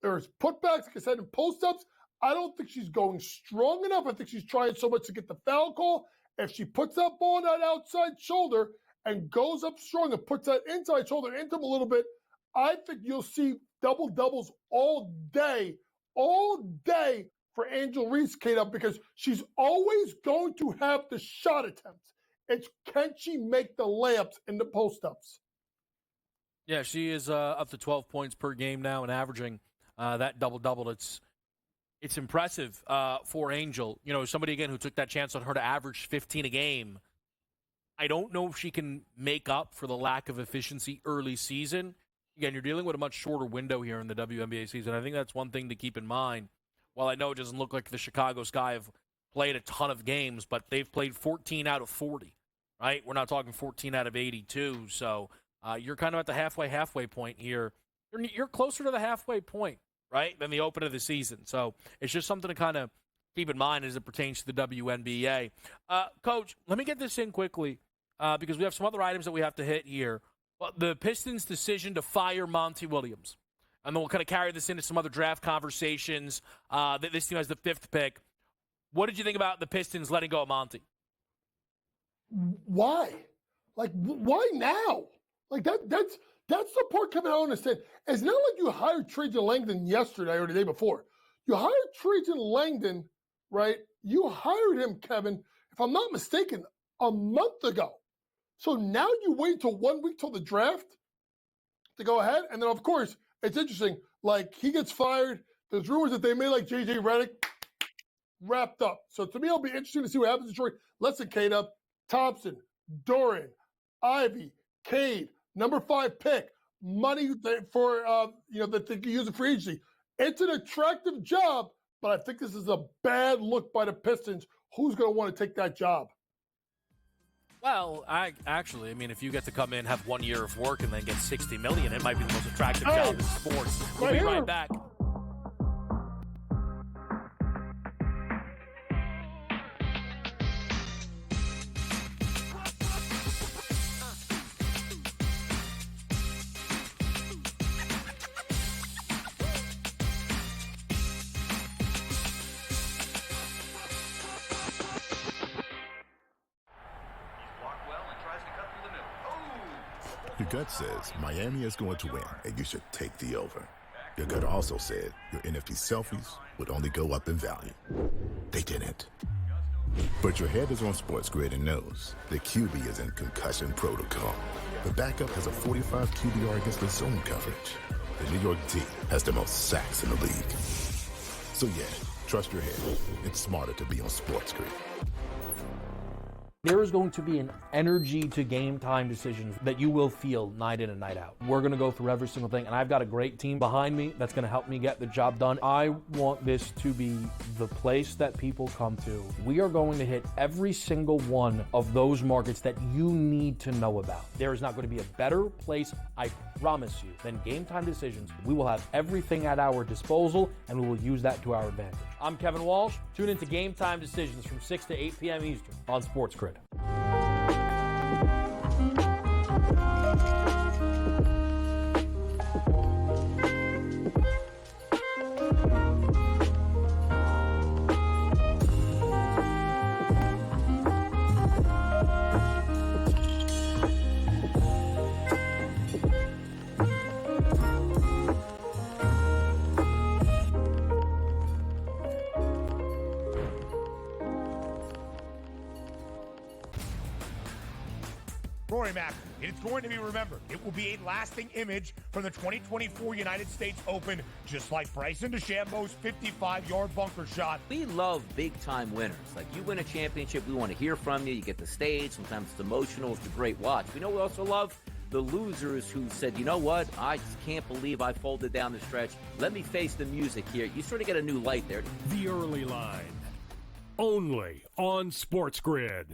A: There's putbacks, like I said, and post-ups. I don't think she's going strong enough. I think she's trying so much to get the foul call. If she puts that ball on that outside shoulder and goes up strong and puts that inside shoulder into him a little bit, I think you'll see double-doubles all day for Angel Reese, Kate, because she's always going to have the shot attempts. It's can she make the layups and the post-ups?
I: Yeah, she is up to 12 points per game now and averaging that double-double. It's it's impressive for Angel. You know, somebody, again, who took that chance on her to average 15 a game. I don't know if she can make up for the lack of efficiency early season. Again, you're dealing with a much shorter window here in the WNBA season. I think that's one thing to keep in mind. While I know it doesn't look like the Chicago Sky have played a ton of games, but they've played 14 out of 40, right? We're not talking 14 out of 82. So you're kind of at the halfway point here. You're closer to the halfway point, right, than the open of the season. So it's just something to kind of keep in mind as it pertains to the WNBA. Coach, let me get this in quickly because we have some other items that we have to hit here. Well, the Pistons' decision to fire Monty Williams. And then we'll kind of carry this into some other draft conversations. This team has the 5th pick. What did you think about the Pistons letting go of Monty?
A: Why? Like, why now? Like, that's the part Kevin, I don't understand. It's not like you hired Trajan Langdon yesterday or the day before. You hired Trajan Langdon, right? You hired him, Kevin, if I'm not mistaken, a month ago. So now you wait till 1 week till the draft to go ahead. And then, of course, it's interesting. Like, he gets fired. There's rumors that they may like J.J. Redick. Wrapped up. So to me, it'll be interesting to see what happens in Detroit. Let's get Cade up. Thompson, Doran, Ivy, Cade, number 5 pick, money for that they can use it for agency. It's an attractive job, but I think this is a bad look by the Pistons. Who's going to want to take that job?
I: Well, I mean, if you get to come in, have 1 year of work, and then get $60 million, it might be the most attractive job in sports. We'll be right back.
D: Your gut says Miami is going to win, and you should take the over. Your gut also said your NFT selfies would only go up in value. They didn't. But your head is on SportsGrid and knows the QB is in concussion protocol. The backup has a 45 QBR against the zone coverage. The New York D has the most sacks in the league. So yeah, trust your head. It's smarter to be on SportsGrid.
J: There is going to be an energy to game time decisions that you will feel night in and night out. We're going to go through every single thing, and I've got a great team behind me that's going to help me get the job done. I want this to be the place that people come to. We are going to hit every single one of those markets that you need to know about. There is not going to be a better place, I promise you, than Game Time Decisions. We will have everything at our disposal, and we will use that to our advantage. I'm Kevin Walsh. Tune into Game Time Decisions from 6 to 8 p.m. Eastern on SportsGrid.
G: Rory Mack, it's going to be remembered. It will be a lasting image from the 2024 United States Open, just like Bryson DeChambeau's 55-yard bunker shot.
H: We love big-time winners. Like, you win a championship, we want to hear from you. You get the stage. Sometimes it's emotional. It's a great watch. We know we also love the losers who said, you know what, I just can't believe I folded down the stretch. Let me face the music here. You sort of get a new light there.
C: The Early Line, only on SportsGrid.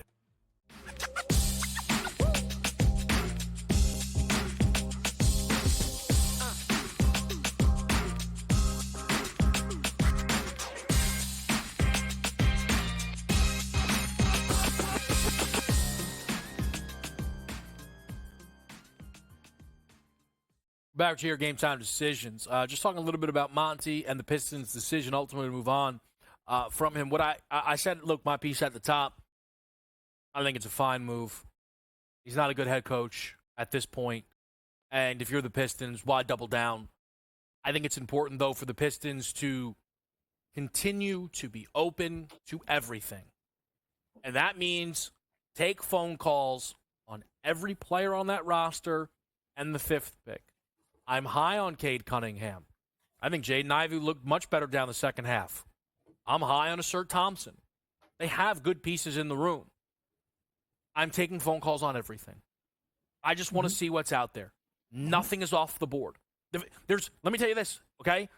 I: Back to your Game Time Decisions. Just talking a little bit about Monty and the Pistons' decision ultimately to move on from him. What I said, look, my piece at the top, I think it's a fine move. He's not a good head coach at this point. And if you're the Pistons, why double down? I think it's important, though, for the Pistons to continue to be open to everything. And that means take phone calls on every player on that roster and the 5th pick. I'm high on Cade Cunningham. I think Jaden Ivey looked much better down the second half. I'm high on Assert Thompson. They have good pieces in the room. I'm taking phone calls on everything. I just want to see what's out there. Nothing is off the board. Let me tell you this, okay?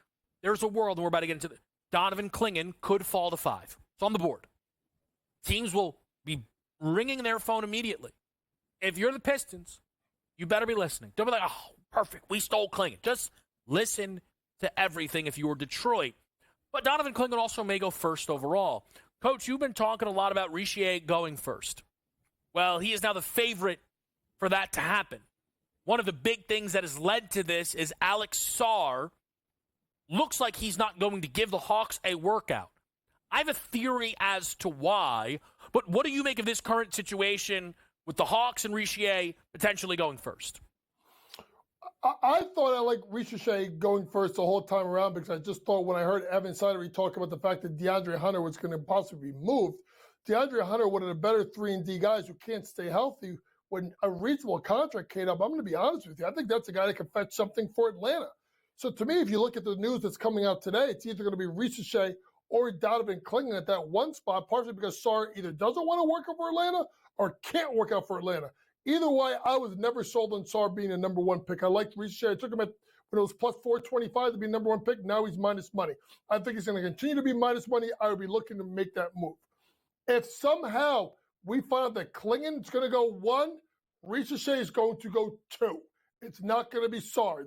I: There's a world, and we're about to get into Donovan Clingan could fall to 5. It's on the board. Teams will be ringing their phone immediately. If you're the Pistons, you better be listening. Don't be like, oh, perfect, we stole Clingan. Just listen to everything if you were Detroit. But Donovan Clingan also may go first overall. Coach, you've been talking a lot about Richier going first. Well, he is now the favorite for that to happen. One of the big things that has led to this is Alex Sarr looks like he's not going to give the Hawks a workout. I have a theory as to why, but what do you make of this current situation with the Hawks and Richier potentially going first?
A: I thought I liked Richier going first the whole time around because I just thought when I heard Evan Sidery talk about the fact that DeAndre Hunter was going to possibly be moved, DeAndre Hunter, one of the better 3-and-D guys who can't stay healthy, when a reasonable contract came up, I'm going to be honest with you, I think that's a guy that can fetch something for Atlanta. So to me, if you look at the news that's coming out today, it's either going to be Richier or Donovan Clingan at that one spot, partially because Sarr either doesn't want to work out for Atlanta or can't work out for Atlanta. Either way, I was never sold on Sarr being a number one pick. I liked Richier. I took him at when it was plus 425 to be number one pick. Now he's minus money. I think he's going to continue to be minus money. I would be looking to make that move. If somehow we find out that Clingan is going to go 1, Richier is going to go 2. It's not going to be Sarr.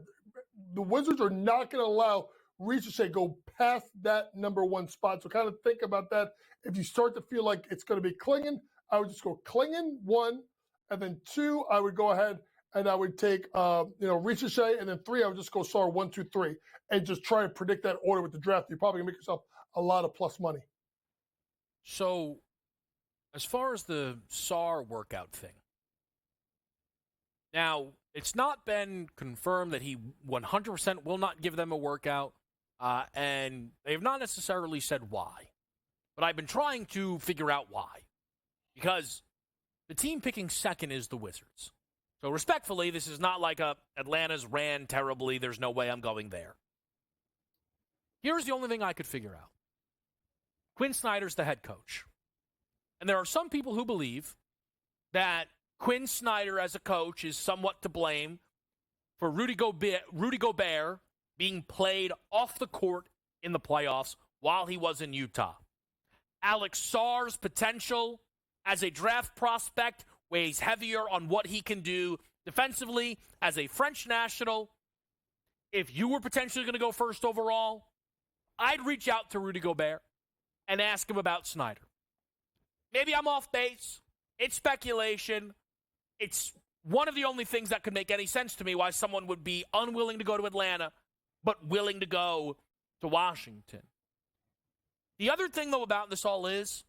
A: The Wizards are not going to allow Richier to go past that number 1 spot. So kind of think about that. If you start to feel like it's going to be Clingan, I would just go Clingan 1, and then 2, I would go ahead and I would take Richier, and then 3, I would just go Sarr 1, 2, 3, and just try and predict that order with the draft. You're probably gonna make yourself a lot of plus money.
I: So, as far as the Sarr workout thing, now it's not been confirmed that he 100% will not give them a workout, and they have not necessarily said why. But I've been trying to figure out why, because the team picking second is the Wizards. So respectfully, this is not like Atlanta's ran terribly. There's no way I'm going there. Here's the only thing I could figure out. Quinn Snyder's the head coach. And there are some people who believe that Quinn Snyder as a coach is somewhat to blame for Rudy Gobert being played off the court in the playoffs while he was in Utah. Alex Sarr's potential as a draft prospect weighs heavier on what he can do defensively as a French national. If you were potentially going to go first overall, I'd reach out to Rudy Gobert and ask him about Snyder. Maybe I'm off base. It's speculation. It's one of the only things that could make any sense to me why someone would be unwilling to go to Atlanta but willing to go to Washington. The other thing, though, about this all is,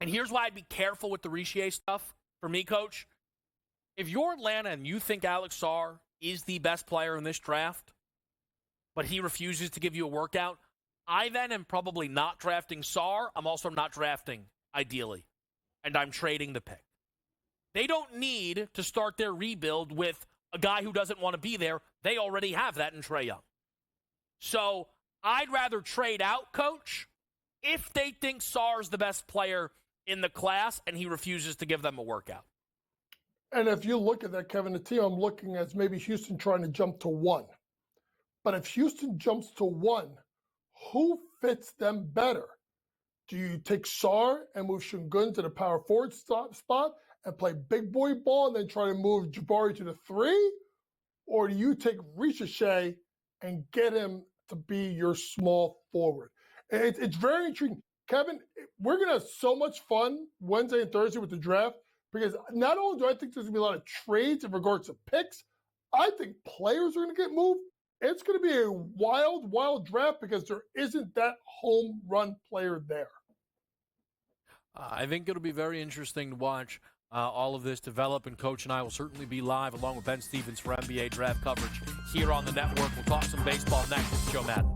I: and here's why I'd be careful with the Richier stuff for me, Coach. If you're Atlanta and you think Alex Sarr is the best player in this draft, but he refuses to give you a workout, I then am probably not drafting Sarr. I'm also not drafting, ideally, and I'm trading the pick. They don't need to start their rebuild with a guy who doesn't want to be there. They already have that in Trae Young. So I'd rather trade out, Coach, if they think Sarr's the best player in the class and he refuses to give them a workout.
A: And if you look at that, Kevin, the team I'm looking at is maybe Houston trying to jump to 1. But if Houston jumps to 1, who fits them better? Do you take Sarr and move Şengün to the power forward spot and play big boy ball and then try to move Jabari to the 3? Or do you take Richier and get him to be your small forward? It's very intriguing. Kevin, we're going to have so much fun Wednesday and Thursday with the draft because not only do I think there's going to be a lot of trades in regards to picks, I think players are going to get moved. It's going to be a wild, wild draft because there isn't that home run player there.
I: I think it'll be very interesting to watch all of this develop, and Coach and I will certainly be live along with Ben Stevens for NBA draft coverage here on the network. We'll talk some baseball next with Joe Madden.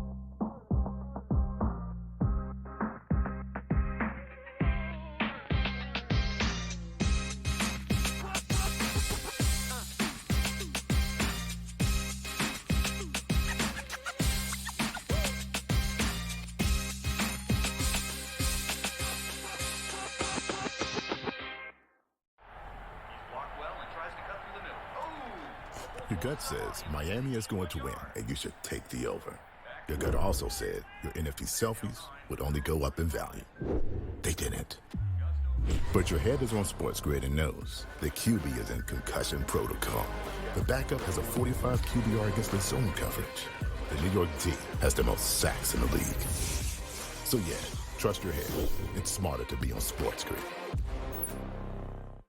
D: Your gut says Miami is going to win, and you should take the over. Your gut also said your NFT selfies would only go up in value. They didn't. But your head is on SportsGrid and knows the QB is in concussion protocol. The backup has a 45 QBR against the zone coverage. The New York D has the most sacks in the league. So yeah, trust your head. It's smarter to be on SportsGrid.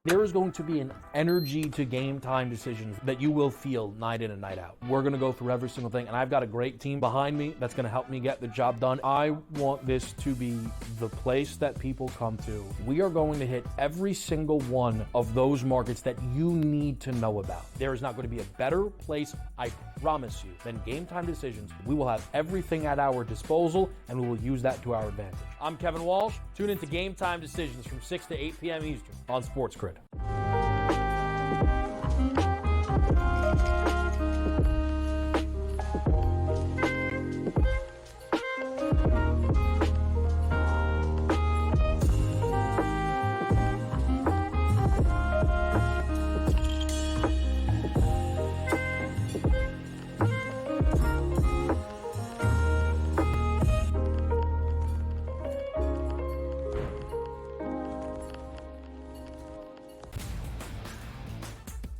J: There is going to be an energy to game time decisions that you will feel night in and night out. We're going to go through every single thing, and I've got a great team behind me that's going to help me get the job done. I want this to be the place that people come to. We are going to hit every single one of those markets that you need to know about. There is not going to be a better place, I promise you, than Game Time Decisions. We will have everything at our disposal, and we will use that to our advantage. I'm Kevin Walsh. Tune into Game Time Decisions from 6 to 8 p.m. Eastern on SportsGrid.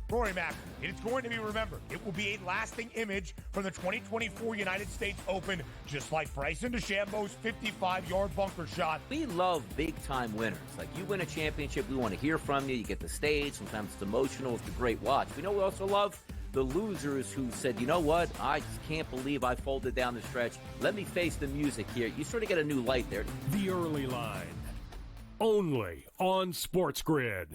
G: Rory Mack, it's going to be remembered. It will be a lasting image from the 2024 United States Open, just like Bryson DeChambeau's 55-yard bunker shot.
H: We love big-time winners. Like, you win a championship, we want to hear from you. You get the stage. Sometimes it's emotional. It's a great watch. We know we also love the losers who said, you know what, I just can't believe I folded down the stretch. Let me face the music here. You sort of get a new light there.
C: The Early Line, only on SportsGrid.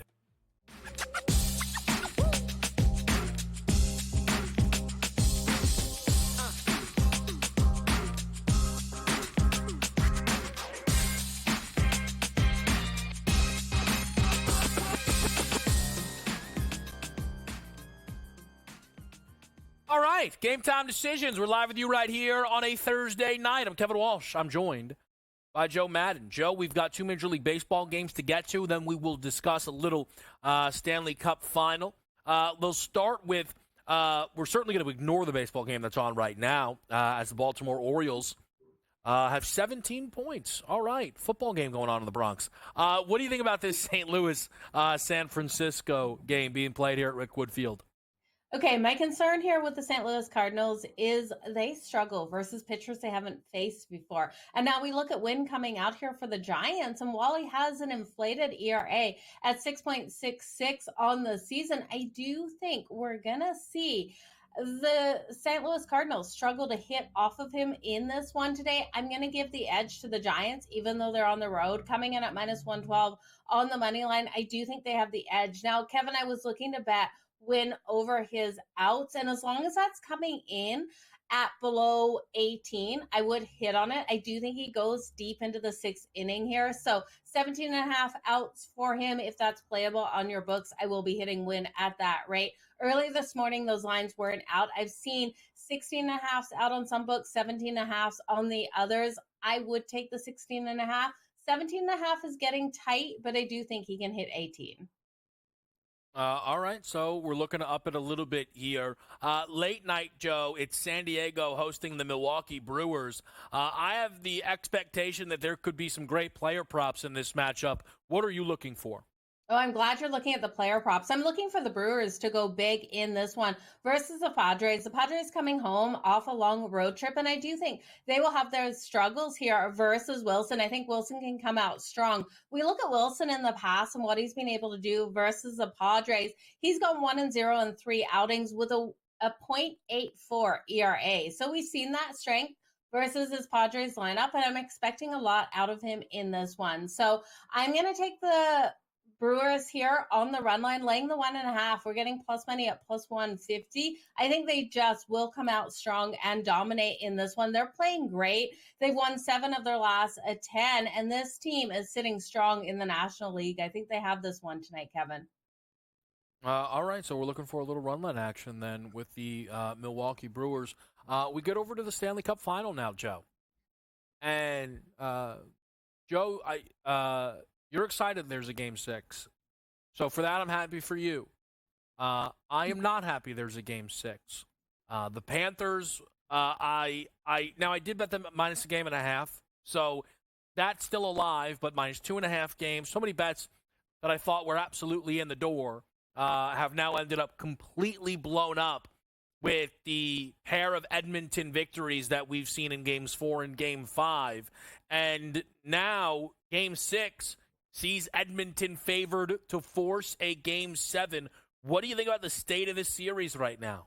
I: All right, Game Time Decisions. We're live with you right here on a Thursday night. I'm Kevin Walsh. I'm joined by Joe Madden. Joe, we've got 2 Major League Baseball games to get to. Then we will discuss a little Stanley Cup final. We'll start with, we're certainly going to ignore the baseball game that's on right now as the Baltimore Orioles have 17 points. All right, football game going on in the Bronx. What do you think about this St. Louis-San Francisco game being played here at Rick Wood Field?
L: Okay, my concern here with the St. Louis Cardinals is they struggle versus pitchers they haven't faced before. And now we look at Wynn coming out here for the Giants, and while he has an inflated ERA at 6.66 on the season, I do think we're going to see the St. Louis Cardinals struggle to hit off of him in this one today. I'm going to give the edge to the Giants, even though they're on the road, coming in at minus 112 on the money line. I do think they have the edge. Now, Kevin, I was looking to bet Win over his outs, and as long as that's coming in at below 18, I would hit on it. I do think he goes deep into the 6th inning here, so 17 and a half outs for him. If that's playable on your books, I will be hitting Win at that rate. Early this morning, those lines weren't out. I've seen 16 and a half out on some books, 17 and a half on the others. I would take the 16 and a half. 17 and a half is getting tight, but I do think he can hit 18.
I: All right, so we're looking to up it a little bit here. Late night, Joe, it's San Diego hosting the Milwaukee Brewers. I have the expectation that there could be some great player props in this matchup. What are you looking for?
L: Oh, I'm glad you're looking at the player props. I'm looking for the Brewers to go big in this one versus the Padres. The Padres coming home off a long road trip, and I do think they will have their struggles here versus Wilson. I think Wilson can come out strong. We look at Wilson in the past and what he's been able to do versus the Padres. He's gone 1-0 in 3 outings with a 0.84 ERA. So we've seen that strength versus his Padres lineup, and I'm expecting a lot out of him in this one. So I'm going to take the Brewers here on the run line, laying the 1.5. We're getting plus money at plus 150. I think they just will come out strong and dominate in this one. They're playing great. They've won 7 of their last 10, and this team is sitting strong in the National League. I think they have this one tonight, Kevin.
I: All right, so we're looking for a little run line action then with the Milwaukee Brewers. We get over to the Stanley Cup final now, Joe. And, Joe, you're excited there's a Game 6. So for that, I'm happy for you. I am not happy there's a game 6. The Panthers, I did bet them minus a game and a half, so that's still alive, but minus 2.5 games. So many bets that I thought were absolutely in the door have now ended up completely blown up with the pair of Edmonton victories that we've seen in Games 4 and Game 5. And now Game 6 sees Edmonton favored to force a Game 7. What do you think about the state of this series right now?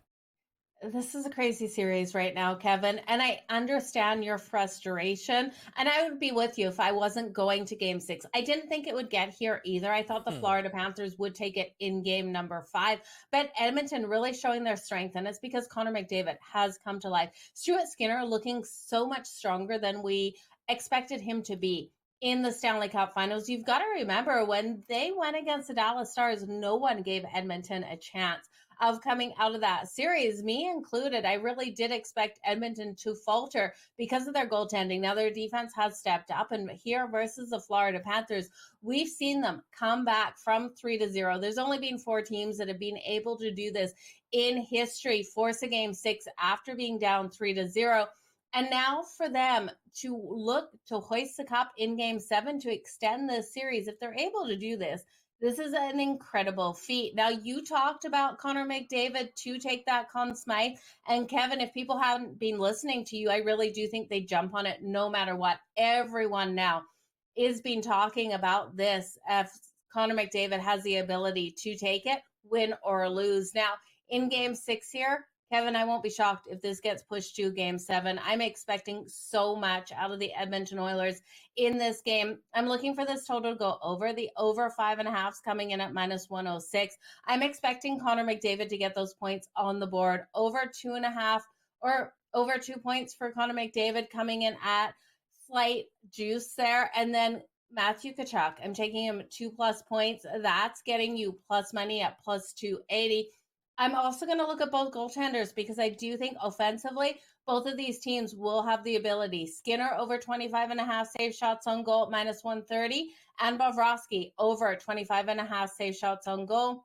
L: This is a crazy series right now, Kevin, and I understand your frustration, and I would be with you if I wasn't going to game 6. I didn't think it would get here either. I thought the Florida Panthers would take it in game number 5, but Edmonton really showing their strength, and it's because Connor McDavid has come to life. Stuart Skinner looking so much stronger than we expected him to be in the Stanley Cup Finals. You've got to remember when they went against the Dallas Stars, no one gave Edmonton a chance of coming out of that series, me included. I really did expect Edmonton to falter because of their goaltending. Now their defense has stepped up, and here versus the Florida Panthers, we've seen them come back from 3-0. There's only been 4 teams that have been able to do this in history, force a game 6 after being down 3-0. And now for them to look to hoist the cup in game 7 to extend this series, if they're able to do this, this is an incredible feat. Now, you talked about Connor McDavid to take that Conn Smythe. And Kevin, if people haven't been listening to you, I really do think they jump on it no matter what. Everyone now is been talking about this. If Connor McDavid has the ability to take it, win or lose. Now, in game 6 here, Kevin, I won't be shocked if this gets pushed to game 7. I'm expecting so much out of the Edmonton Oilers in this game. I'm looking for this total to go over. The over 5.5 coming in at minus 106. I'm expecting Connor McDavid to get those points on the board. Over 2.5 or over 2 points for Connor McDavid coming in at slight juice there. And then Matthew Tkachuk, I'm taking him 2+ points. That's getting you plus money at plus 280. I'm also going to look at both goaltenders because I do think offensively, both of these teams will have the ability. Skinner over 25.5 save shots on goal at minus 130, and Bobrovsky over 25.5 save shots on goal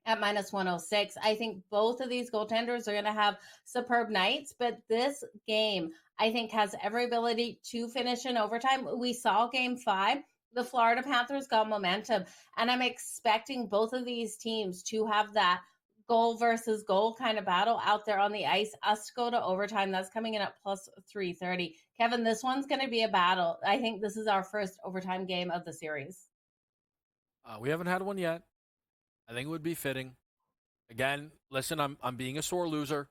L: at minus 106. I think both of these goaltenders are going to have superb nights, but this game, I think, has every ability to finish in overtime. We saw game 5. The Florida Panthers got momentum, and I'm expecting both of these teams to have that goal versus goal kind of battle out there on the ice. Us to go to overtime, that's coming in at plus 330. Kevin, this one's going to be a battle. I think this is our first overtime game of the series.
I: We haven't had one yet. I think it would be fitting. Again, listen, I'm being a sore loser.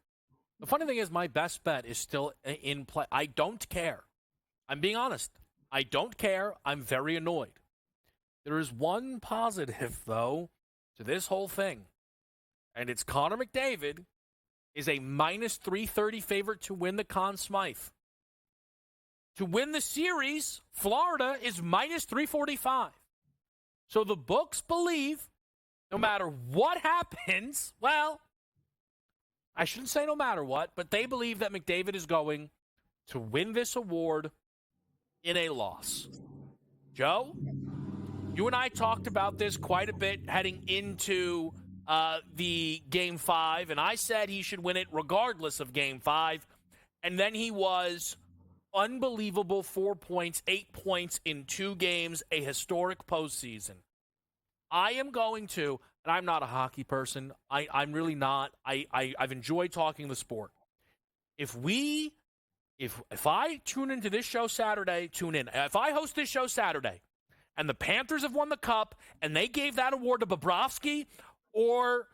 I: The funny thing is my best bet is still in play. I don't care. I'm being honest. I don't care. I'm very annoyed. There is one positive, though, to this whole thing. And it's Connor McDavid is a minus 330 favorite to win the Conn Smythe. To win the series, Florida is minus 345. So the books believe no matter what happens, well, I shouldn't say no matter what, but they believe that McDavid is going to win this award in a loss. Joe, you and I talked about this quite a bit heading into the Game 5, and I said he should win it regardless of Game 5, and then he was unbelievable 4 points, 8 points in 2 games, a historic postseason. I am going to, and I'm not a hockey person, I'm really not, I've enjoyed talking the sport. If I tune into this show Saturday, tune in. If I host this show Saturday, and the Panthers have won the Cup, and they gave that award to Bobrovsky or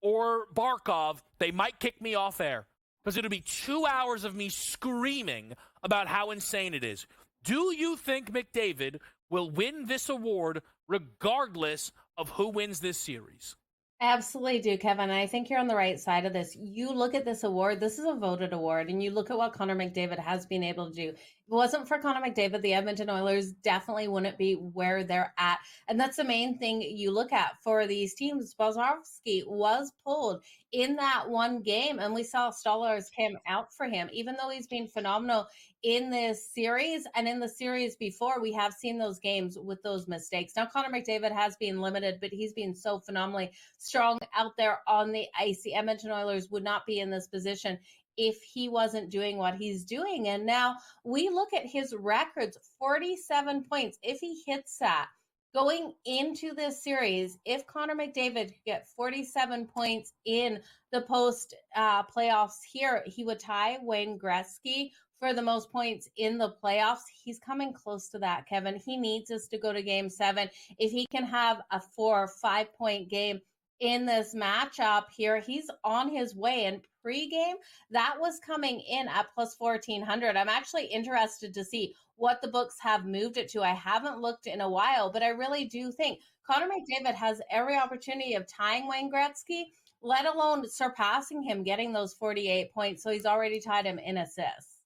I: Barkov, they might kick me off air because it'll be 2 hours of me screaming about how insane it is. Do you think McDavid will win this award regardless of who wins this series?
L: Absolutely do, Kevin. I think you're on the right side of this. You look at this award, this is a voted award, and you look at what Connor McDavid has been able to do If it wasn't for Connor McDavid, the Edmonton Oilers definitely wouldn't be where they're at. And that's the main thing you look at for these teams. Bobrovsky was pulled in that one game, and we saw Stolarz came out for him, even though he's been phenomenal in this series and in the series before. We have seen those games with those mistakes. Now, Connor McDavid has been limited, but he's been so phenomenally strong out there on the ice. The Edmonton Oilers would not be in this position if he wasn't doing what he's doing. And now we look at his records, 47 points. If he hits that going into this series, if Connor McDavid could get 47 points in the post playoffs here, he would tie Wayne Gretzky for the most points in the playoffs. He's coming close to that, Kevin. He needs us to go to game 7. If he can have a 4 or 5 point game in this matchup here, he's on his way. And pregame, that was coming in at plus 1400. I'm actually interested to see what the books have moved it to. I haven't looked in a while, but I really do think Connor McDavid has every opportunity of tying Wayne Gretzky, let alone surpassing him, getting those 48 points. So he's already tied him in assists.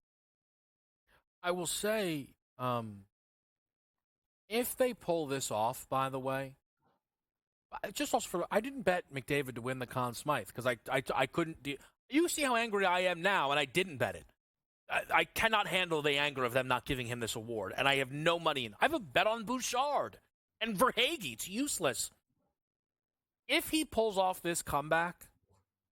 I: I will say, if they pull this off, by the way, just also for, I didn't bet McDavid to win the Conn Smythe because I couldn't. You see how angry I am now, and I didn't bet it. I cannot handle the anger of them not giving him this award, and I have no money in. I have a bet on Bouchard and Verhaeghe. It's useless. If he pulls off this comeback,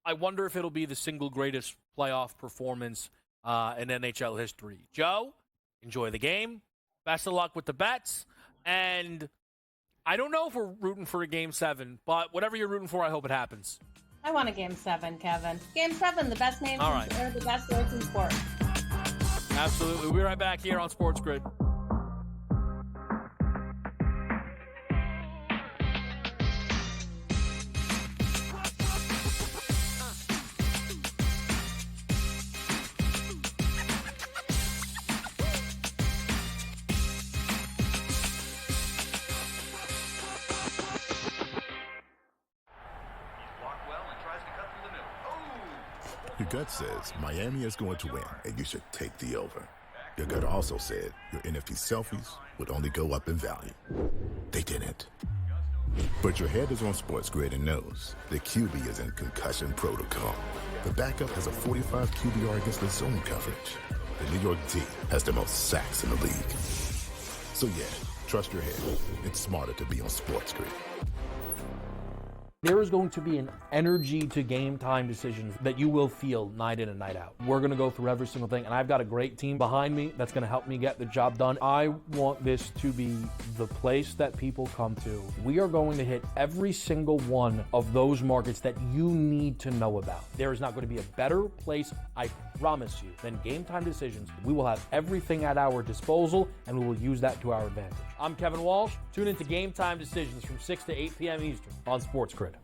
I: I wonder if it'll be the single greatest playoff performance in NHL history. Joe, enjoy the game. Best of luck with the bets, and I don't know if we're rooting for a Game 7, but whatever you're rooting for, I hope it happens.
L: I want a Game 7, Kevin. Game 7, the best names,
I: right.
L: Or the best words in sports.
I: Absolutely. We'll be right back here on SportsGrid.
D: Your gut says Miami is going to win, and you should take the over. Your gut also said your NFT selfies would only go up in value. They didn't. But your head is on SportsGrid and knows the QB is in concussion protocol. The backup has a 45 QBR against the zone coverage. The New York D has the most sacks in the league. So yeah, trust your head. It's smarter to be on SportsGrid.
J: There is going to be an energy to game time decisions that you will feel night in and night out. We're going to go through every single thing, and I've got a great team behind me that's going to help me get the job done. I want this to be the place that people come to. We are going to hit every single one of those markets that you need to know about. There is not going to be a better place, I promise you, than Game Time Decisions. We will have everything at our disposal, and we will use that to our advantage. I'm Kevin Walsh. Tune into Game Time Decisions from 6 to 8 p.m. Eastern on SportsGrid.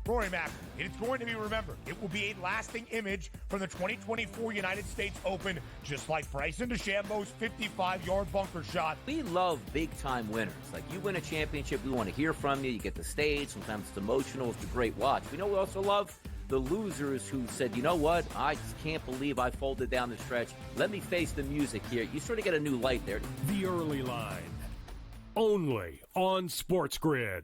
G: Rory Mack, it is going to be remembered. It will be a lasting image from the 2024 United States Open, just like Bryson DeChambeau's 55-yard bunker shot.
H: We love big-time winners. Like, you win a championship, we want to hear from you. You get the stage. Sometimes it's emotional. It's a great watch. We know we also love the losers who said, you know what, I just can't believe I folded down the stretch. Let me face the music here. You sort of get a new light there.
C: The Early Line, only on SportsGrid.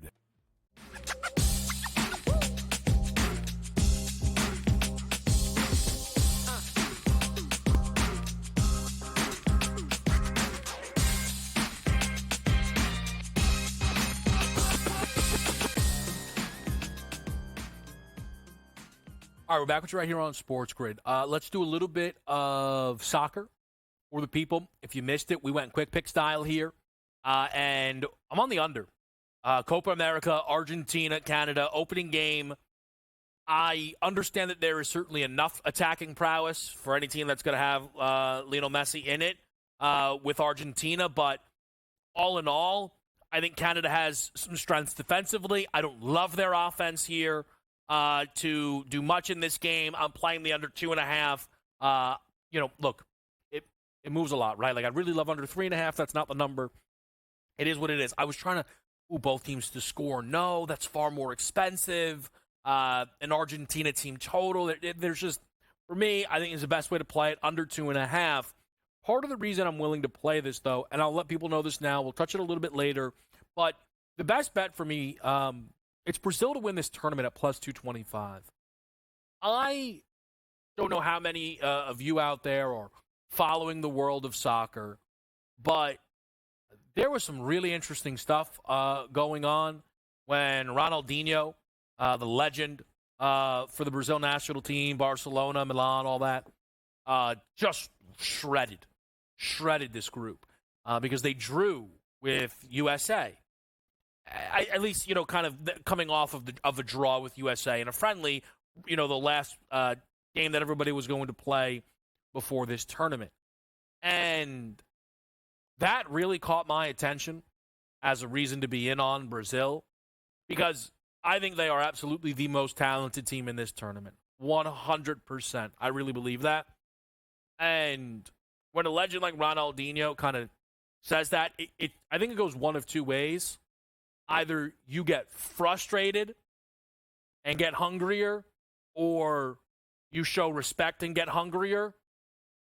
I: All right, we're back with you right here on SportsGrid. Let's do a little bit of soccer for the people. If you missed it, we went quick pick style here. And I'm on the under. Copa America, Argentina, Canada, opening game I understand that there is certainly enough attacking prowess for any team that's going to have Lionel Messi in it with Argentina, but all in all, I think Canada has some strengths defensively. I don't love their offense here to do much in this game. I'm playing the under 2.5. Look, it moves a lot, right? Like, I really love under 3.5. That's not the number. It is what it is. I was trying to both teams to score. No, that's far more expensive. An Argentina team total. There's just, for me, I think is the best way to play it, under 2.5. Part of the reason I'm willing to play this, though, and I'll let people know this now, we'll touch it a little bit later, but the best bet for me, it's Brazil to win this tournament at plus 225. I don't know how many of you out there are following the world of soccer, but there was some really interesting stuff going on when Ronaldinho, the legend for the Brazil national team, Barcelona, Milan, all that, just shredded this group because they drew with USA. At least, kind of coming off of a draw with USA in a friendly, the last game that everybody was going to play before this tournament. And that really caught my attention as a reason to be in on Brazil, because I think they are absolutely the most talented team in this tournament. 100%. I really believe that. And when a legend like Ronaldinho kind of says that, I think it goes one of two ways. Either you get frustrated and get hungrier, or you show respect and get hungrier.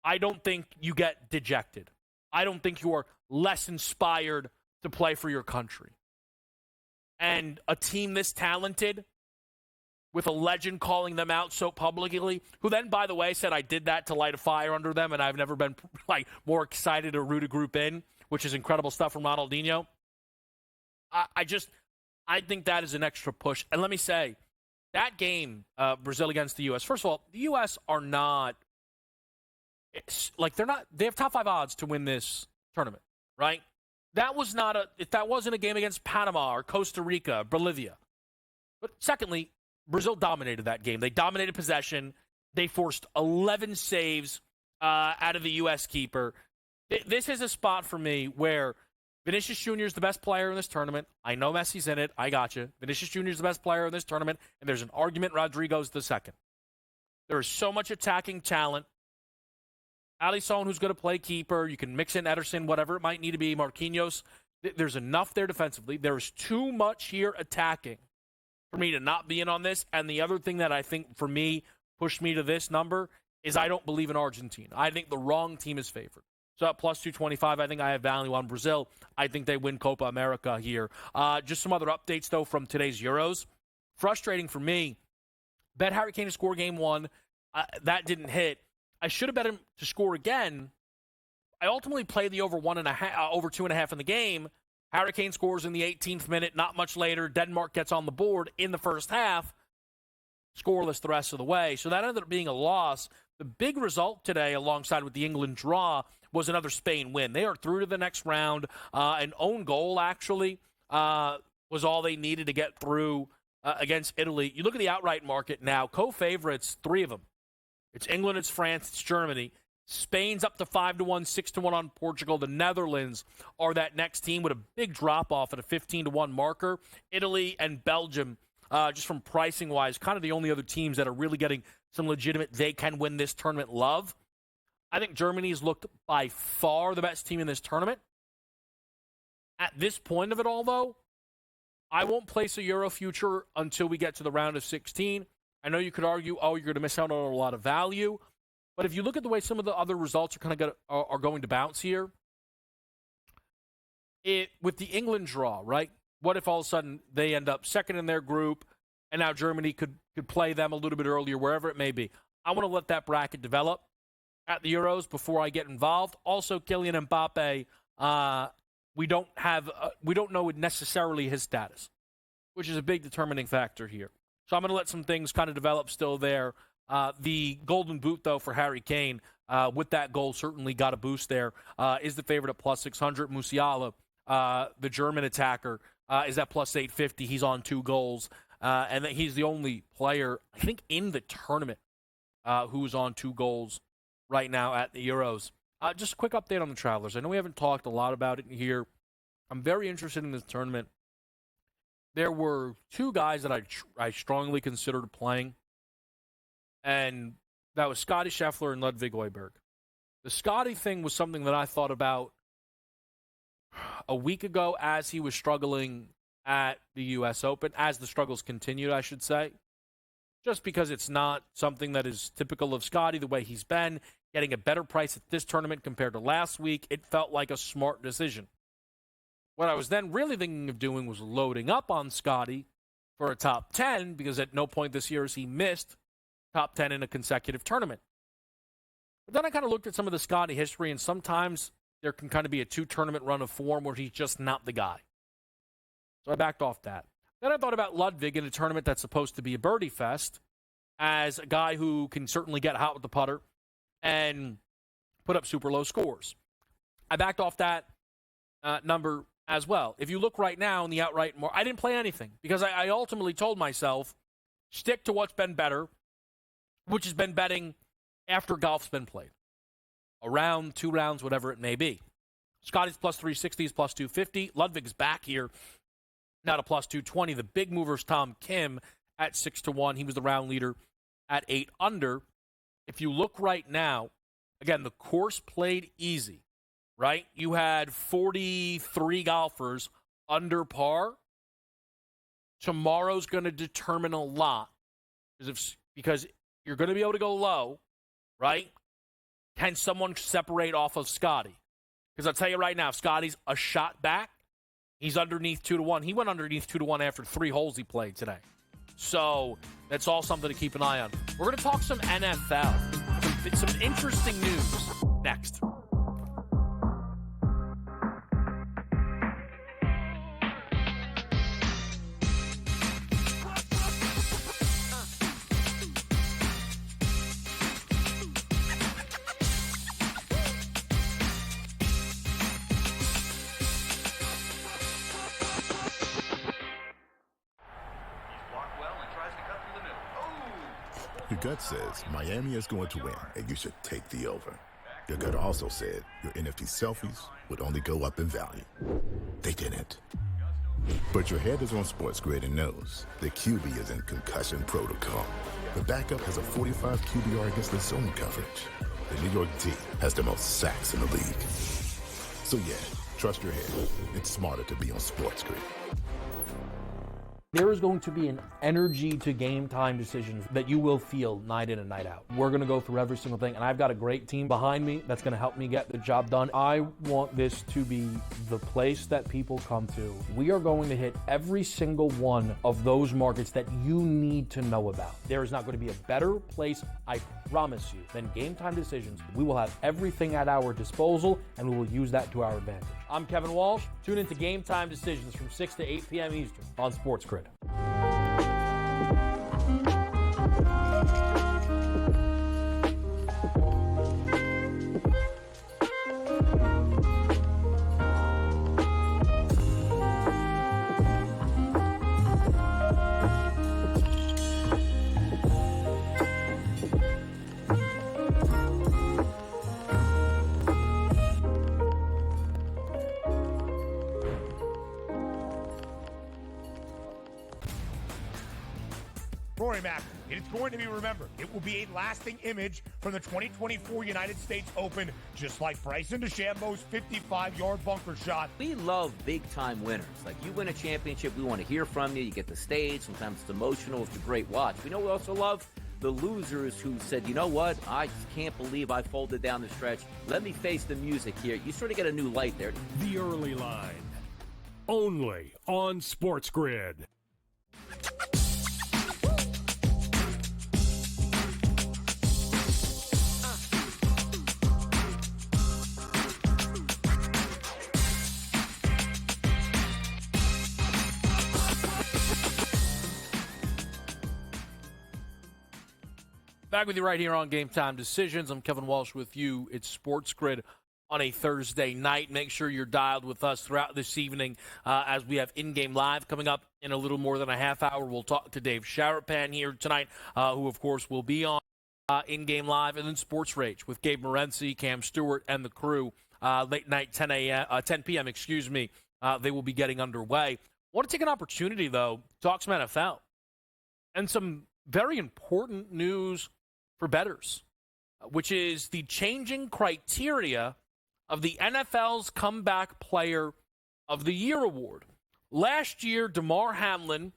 I: I don't think you get dejected. I don't think you are less inspired to play for your country. And a team this talented, with a legend calling them out so publicly, who then, by the way, said I did that to light a fire under them, and I've never been more excited to root a group in, which is incredible stuff from Ronaldinho. I think that is an extra push. And let me say, that game, Brazil against the U.S., first of all, the U.S. are not, they have top 5 odds to win this tournament, right? That wasn't a game against Panama or Costa Rica, Bolivia. But secondly, Brazil dominated that game. They dominated possession. They forced 11 saves out of the U.S. keeper. This is a spot for me where Vinicius Jr. is the best player in this tournament. I know Messi's in it. I got you. Vinicius Jr. is the best player in this tournament, and there's an argument Rodrigo's the second. There is so much attacking talent. Alisson, who's going to play keeper. You can mix in Ederson, whatever it might need to be. Marquinhos. There's enough there defensively. There's too much here attacking for me to not be in on this. And the other thing that I think, for me, pushed me to this number is I don't believe in Argentina. I think the wrong team is favored. So at plus 225, I think I have value on Brazil. I think they win Copa America here. Just some other updates, though, from today's Euros. Frustrating for me. Bet Harry Kane to score game 1. That didn't hit. I should have bet him to score again. I ultimately played the over 2.5 in the game. Harry Kane scores in the 18th minute. Not much later, Denmark gets on the board in the first half. Scoreless the rest of the way. So that ended up being a loss. The big result today, alongside with the England draw, was another Spain win. They are through to the next round. An own goal, actually, was all they needed to get through against Italy. You look at the outright market now. Co-favorites, 3 of them. It's England, it's France, it's Germany. Spain's up to 5-1, 6-1 on Portugal. The Netherlands are that next team with a big drop-off at a 15-1 marker. Italy and Belgium, just from pricing-wise, kind of the only other teams that are really getting some legitimate they can win this tournament love. I think Germany's looked by far the best team in this tournament. At this point of it all, though, I won't place a Euro future until we get to the round of 16. I know you could argue, you're going to miss out on a lot of value. But if you look at the way some of the other results are going to bounce here, with the England draw, right? What if all of a sudden they end up second in their group, and now Germany could play them a little bit earlier, wherever it may be? I want to let that bracket develop at the Euros before I get involved. Also, Kylian Mbappe, we don't know necessarily his status, which is a big determining factor here. So I'm going to let some things kind of develop still there. The golden boot, though, for Harry Kane, with that goal, certainly got a boost there, is the favorite at plus 600. Musiala, the German attacker, is at plus 850. He's on 2 goals and that he's the only player, I think, in the tournament who's on 2 goals right now at the Euros. Just a quick update on the Travelers. I know we haven't talked a lot about it here. I'm very interested in this tournament. There were 2 guys that I strongly considered playing, and that was Scotty Scheffler and Ludwig Højbjerg. The Scotty thing was something that I thought about a week ago as he was struggling at the U.S. Open, as the struggles continued, I should say. Just because it's not something that is typical of Scotty, the way he's been, getting a better price at this tournament compared to last week, it felt like a smart decision. What I was then really thinking of doing was loading up on Scotty for a top 10, because at no point this year has he missed top 10 in a consecutive tournament. But then I kind of looked at some of the Scotty history, and sometimes there can kind of be a 2-tournament run of form where he's just not the guy. So I backed off that. Then I thought about Ludwig in a tournament that's supposed to be a birdie fest as a guy who can certainly get hot with the putter and put up super low scores. I backed off that number as well. If you look right now in the outright, I didn't play anything because I ultimately told myself, stick to what's been better, which has been betting after golf's been played. A round, 2 rounds, whatever it may be. Scotty's plus 360, plus 250. Ludwig's back here, now to plus 220. The big mover's Tom Kim at 6-1. He was the round leader at 8 under. If you look right now, again, the course played easy, right? You had 43 golfers under par. Tomorrow's going to determine a lot because you're going to be able to go low, right? Can someone separate off of Scotty? Because I'll tell you right now, if Scotty's a shot back, he's underneath 2-1. He went underneath 2-1 after 3 holes he played today. So that's all something to keep an eye on. We're going to talk some NFL, some interesting news next.
D: Your gut says Miami is going to win, and you should take the over. Your gut also said your NFT selfies would only go up in value. They didn't. But your head is on SportsGrid and knows the QB is in concussion protocol. The backup has a 45 QBR against the zone coverage. The New York D has the most sacks in the league. So yeah, trust your head. It's smarter to be on SportsGrid.
J: There is going to be an energy to game time decisions that you will feel night in and night out. We're going to go through every single thing, and I've got a great team behind me that's going to help me get the job done. I want this to be the place that people come to. We are going to hit every single one of those markets that you need to know about. There is not going to be a better place, I promise you, than Game Time Decisions. We will have everything at our disposal, and we will use that to our advantage. I'm Kevin Walsh. Tune into Game Time Decisions from 6 to 8 p.m. Eastern on SportsGrid.
G: Rory Mack, it is going to be remembered. It will be a lasting image from the 2024 United States Open, just like Bryson DeChambeau's 55-yard bunker shot.
H: We love big-time winners. Like, you win a championship, we want to hear from you. You get the stage. Sometimes it's emotional. It's a great watch. We know we also love the losers who said, you know what, I can't believe I folded down the stretch. Let me face the music here. You sort of get a new light there.
C: The Early Line, only on SportsGrid.
I: Back with you right here on Game Time Decisions. I'm Kevin Walsh with you. It's SportsGrid on a Thursday night. Make sure you're dialed with us throughout this evening as we have In-Game Live coming up in a little more than a half hour. We'll talk to Dave Sharapan here tonight, who, of course, will be on In-Game Live, and then Sports Rage with Gabe Morency, Cam Stewart, and the crew. Late night, 10 p.m., they will be getting underway. I want to take an opportunity, though, to talk some NFL and some very important news for bettors, which is the changing criteria of the NFL's Comeback Player of the Year award. Last year, Damar Hamlin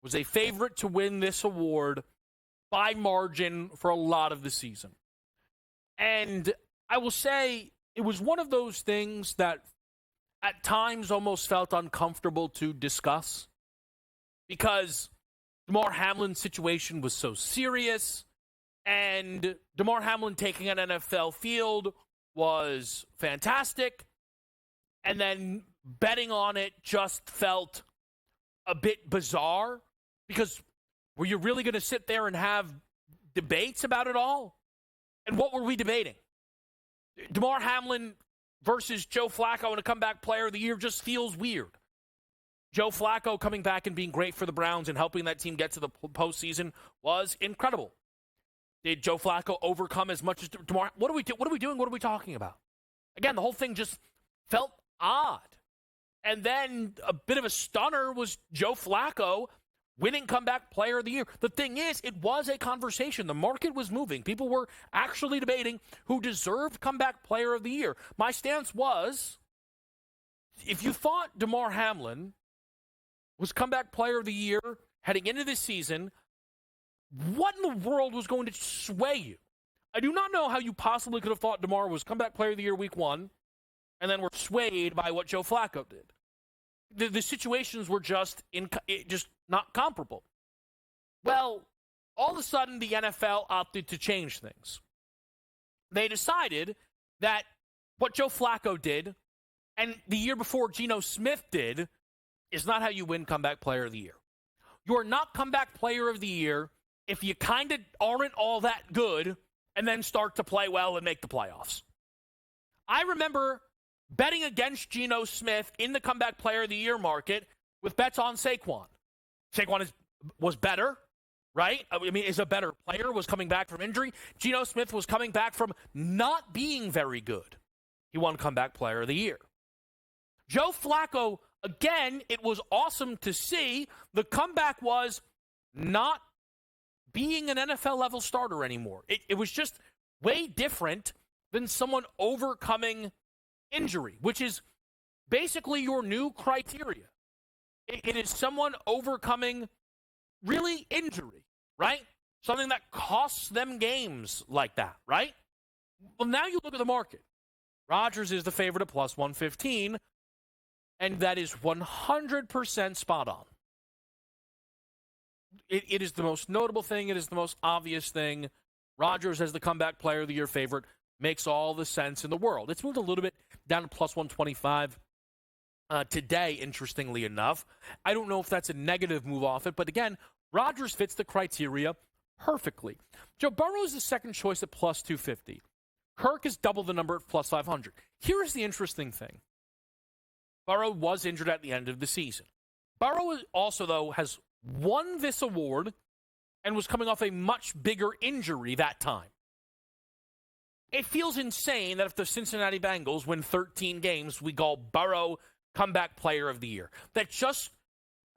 I: was a favorite to win this award by margin for a lot of the season. And I will say it was one of those things that at times almost felt uncomfortable to discuss because Damar Hamlin's situation was so serious, and Damar Hamlin taking an NFL field was fantastic, and then betting on it just felt a bit bizarre because were you really going to sit there and have debates about it all? And what were we debating? Damar Hamlin versus Joe Flacco in a Comeback Player of the Year just feels weird. Joe Flacco coming back and being great for the Browns and helping that team get to the postseason was incredible. Did Joe Flacco overcome as much as Damar? What are we doing? What are we talking about? Again, the whole thing just felt odd. And then a bit of a stunner was Joe Flacco winning Comeback Player of the Year. The thing is, it was a conversation. The market was moving. People were actually debating who deserved Comeback Player of the Year. My stance was, if you thought Damar Hamlin was Comeback Player of the Year heading into this season, what in the world was going to sway you? I do not know how you possibly could have thought Damar was Comeback Player of the Year week one and then were swayed by what Joe Flacco did. The situations were just not comparable. Well, all of a sudden, the NFL opted to change things. They decided that what Joe Flacco did and the year before Geno Smith did is not how you win Comeback Player of the Year. You're not Comeback Player of the Year if you kind of aren't all that good and then start to play well and make the playoffs. I remember betting against Geno Smith in the Comeback Player of the Year market with bets on Saquon. Saquon was better, right? I mean, is a better player, was coming back from injury. Geno Smith was coming back from not being very good. He won Comeback Player of the Year. Joe Flacco, again, it was awesome to see. The comeback was not being an NFL-level starter anymore. It was just way different than someone overcoming injury, which is basically your new criteria. It is someone overcoming really injury, right? Something that costs them games like that, right? Well, now you look at the market. Rodgers is the favorite at plus 115, and that is 100% spot on. It is the most notable thing. It is the most obvious thing. Rodgers as the Comeback Player of the Year favorite makes all the sense in the world. It's moved a little bit down to plus 125 today, interestingly enough. I don't know if that's a negative move off it, but again, Rodgers fits the criteria perfectly. Joe Burrow is the second choice at plus 250. Kirk is double the number at plus 500. Here's the interesting thing. Burrow was injured at the end of the season. Burrow also, though, has won this award and was coming off a much bigger injury that time. It feels insane that if the Cincinnati Bengals win 13 games, we call Burrow Comeback Player of the Year. That just,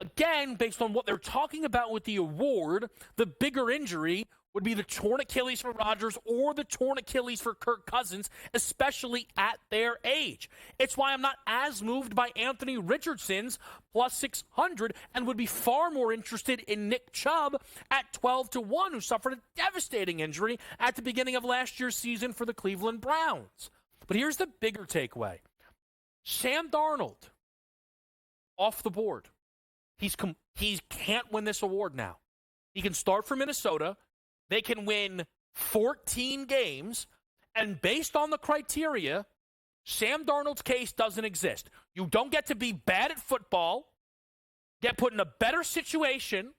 I: again, based on what they're talking about with the award, the bigger injury would be the torn Achilles for Rodgers or the torn Achilles for Kirk Cousins, especially at their age. It's why I'm not as moved by Anthony Richardson's plus 600 and would be far more interested in Nick Chubb at 12-1, who suffered a devastating injury at the beginning of last year's season for the Cleveland Browns. But here's the bigger takeaway. Sam Darnold, off the board. He can't win this award now. He can start for Minnesota. They can win 14 games, and based on the criteria, Sam Darnold's case doesn't exist. You don't get to be bad at football, get put in a better situation,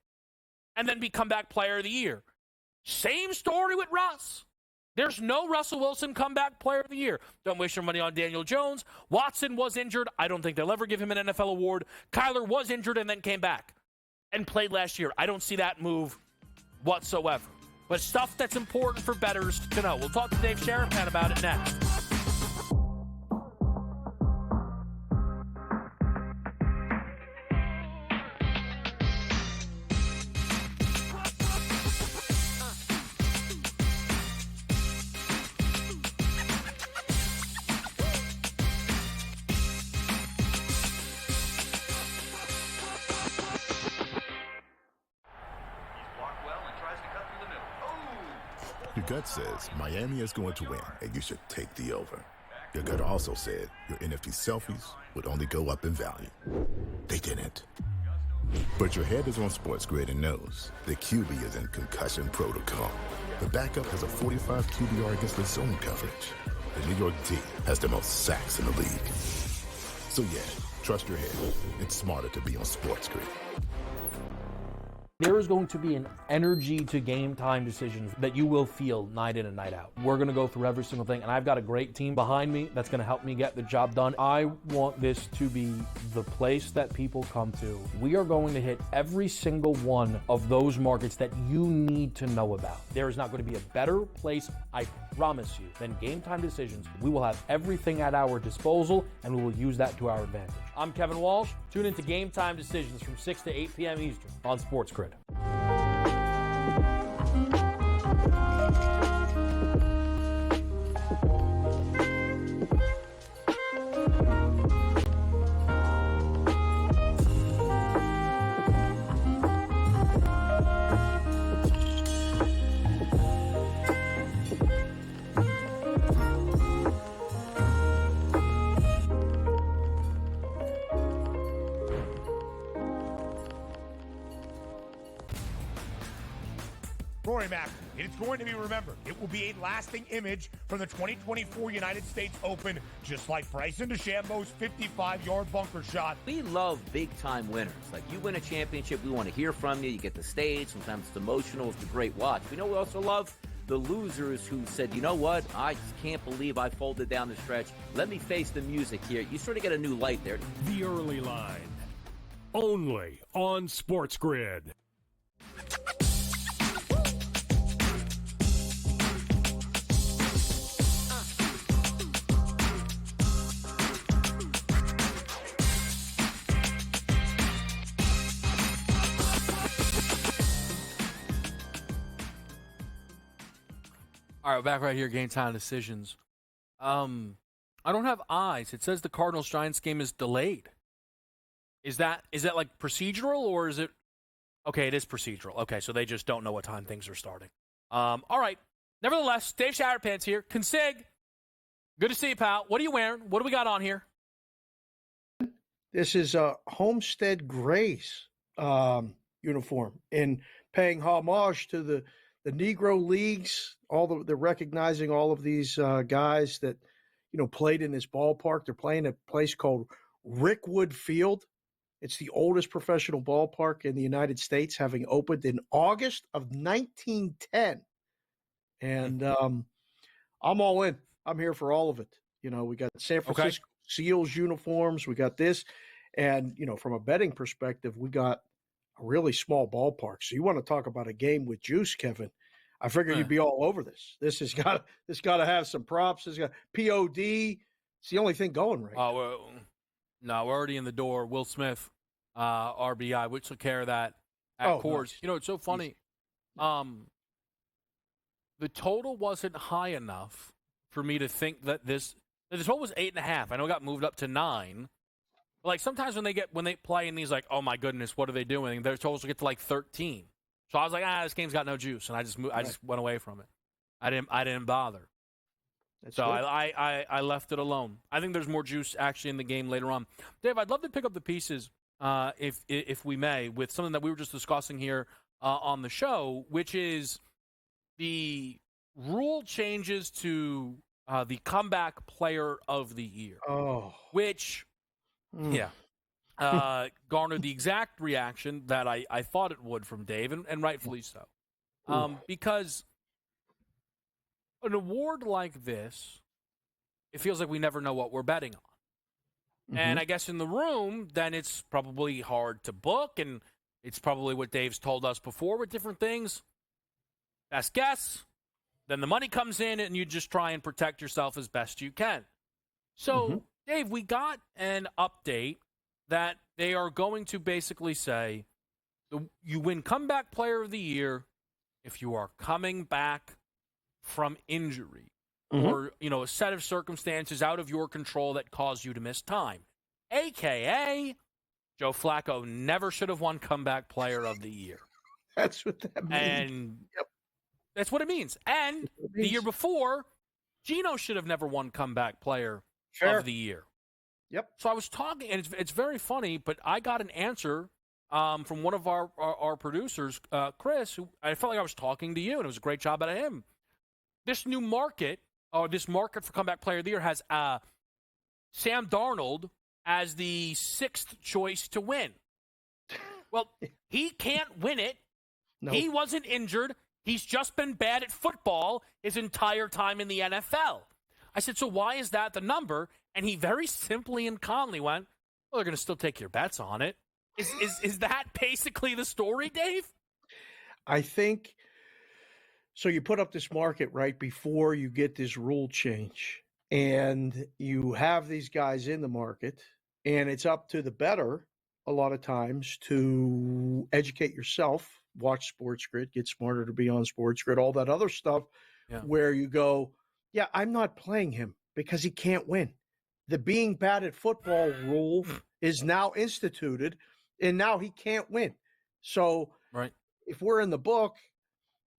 I: and then be Comeback Player of the Year. Same story with Russ. There's no Russell Wilson comeback player of the year. Don't waste your money on Daniel Jones. Watson was injured. I don't think they'll ever give him an NFL award. Kyler was injured and then came back and played last year. I don't see that move whatsoever. But stuff that's important for bettors to know. We'll talk to Dave Sharapan about it next.
D: Your gut says Miami is going to win, and you should take the over. Your gut also said your NFT selfies would only go up in value. They didn't. But your head is on SportsGrid and knows the QB is in concussion protocol. The backup has a 45 QBR against the zone coverage. The New York D has the most sacks in the league. So yeah, trust your head. It's smarter to be on SportsGrid.
J: There is going to be an energy to game time decisions that you will feel night in and night out. We're going to go through every single thing, and I've got a great team behind me that's going to help me get the job done. I want this to be the place that people come to. We are going to hit every single one of those markets that you need to know about. There is not going to be a better place, I promise you, than Game Time Decisions. We will have everything at our disposal, and we will use that to our advantage. I'm Kevin Walsh. Tune into Game Time Decisions from 6 to 8 p.m. Eastern on SportsGrid.
G: Rory Mac, it's going to be remembered. It will be a lasting image from the 2024 United States Open, just like Bryson DeChambeau's 55-yard bunker shot.
H: We love big-time winners. Like, you win a championship, we want to hear from you. You get the stage. Sometimes it's emotional. It's a great watch. We know we also love the losers who said, you know what, I just can't believe I folded down the stretch. Let me face the music here. You sort of get a new light there.
C: The Early Line, only on SportsGrid.
I: All right, back right here, Game Time Decisions. I don't have eyes. It says the Cardinals-Giants game is delayed. Is that like procedural, or is it? Okay, it is procedural. Okay, so they just don't know what time things are starting. All right. Nevertheless, Dave Sharapan's here. Consig, good to see you, pal. What are you wearing? What do we got on here?
M: This is a Homestead Grays uniform, and paying homage to the Negro Leagues, they're recognizing all of these guys that, played in this ballpark. They're playing a place called Rickwood Field. It's the oldest professional ballpark in the United States, having opened in August of 1910. And I'm all in. I'm here for all of it. We got San Francisco Seals uniforms. We got this. And, from a betting perspective, we got a really small ballpark. So you want to talk about a game with juice, Kevin. I figure you'd be all over this. This got to have some props. It's got POD. It's the only thing going right now.
I: No, we're already in the door. Will Smith, RBI, we took care of that at Coors.
M: Nice.
I: It's so funny. The total wasn't high enough for me to think that the total was 8.5. I know it got moved up to 9. But like sometimes when they play and these like, oh my goodness, what are they doing? Their totals will get to like 13. So I was like, this game's got no juice, and I just went away from it. I didn't bother. So I left it alone. I think there's more juice actually in the game later on. Dave, I'd love to pick up the pieces, if we may, with something that we were just discussing here on the show, which is the rule changes to the comeback player of the year.
M: Oh,
I: which, garnered the exact reaction that I thought it would from Dave, and rightfully so, because. an award like this, it feels like we never know what we're betting on. And I guess in the room, then it's probably hard to book, and it's probably what Dave's told us before with different things. Best guess. Then the money comes in, and you just try and protect yourself as best you can. So, Dave, we got an update that they are going to basically say you win Comeback Player of the Year if you are coming back from injury. Or, a set of circumstances out of your control that cause you to miss time. AKA, Joe Flacco never should have won Comeback Player of the Year.
M: That's what that means.
I: And that's what it means. And the year before, Geno should have never won Comeback Player of the Year.
M: Yep.
I: So I was talking, and it's very funny, but I got an answer from one of our producers, Chris, who I felt like I was talking to you, and it was a great job out of him. This new market, this market for Comeback Player of the Year has Sam Darnold as the 6th choice to win. Well, he can't win it.
M: No.
I: He wasn't injured. He's just been bad at football his entire time in the NFL. I said, so why is that the number? And he very simply and calmly went, well, they're going to still take your bets on it. Is that basically the story, Dave?
M: I think so. You put up this market right before you get this rule change, and you have these guys in the market, and it's up to the bettor a lot of times to educate yourself, watch SportsGrid, get smarter to be on SportsGrid, all that other stuff where you go, yeah, I'm not playing him because he can't win. The being bad at football rule is now instituted, and now he can't win. So if we're in the book,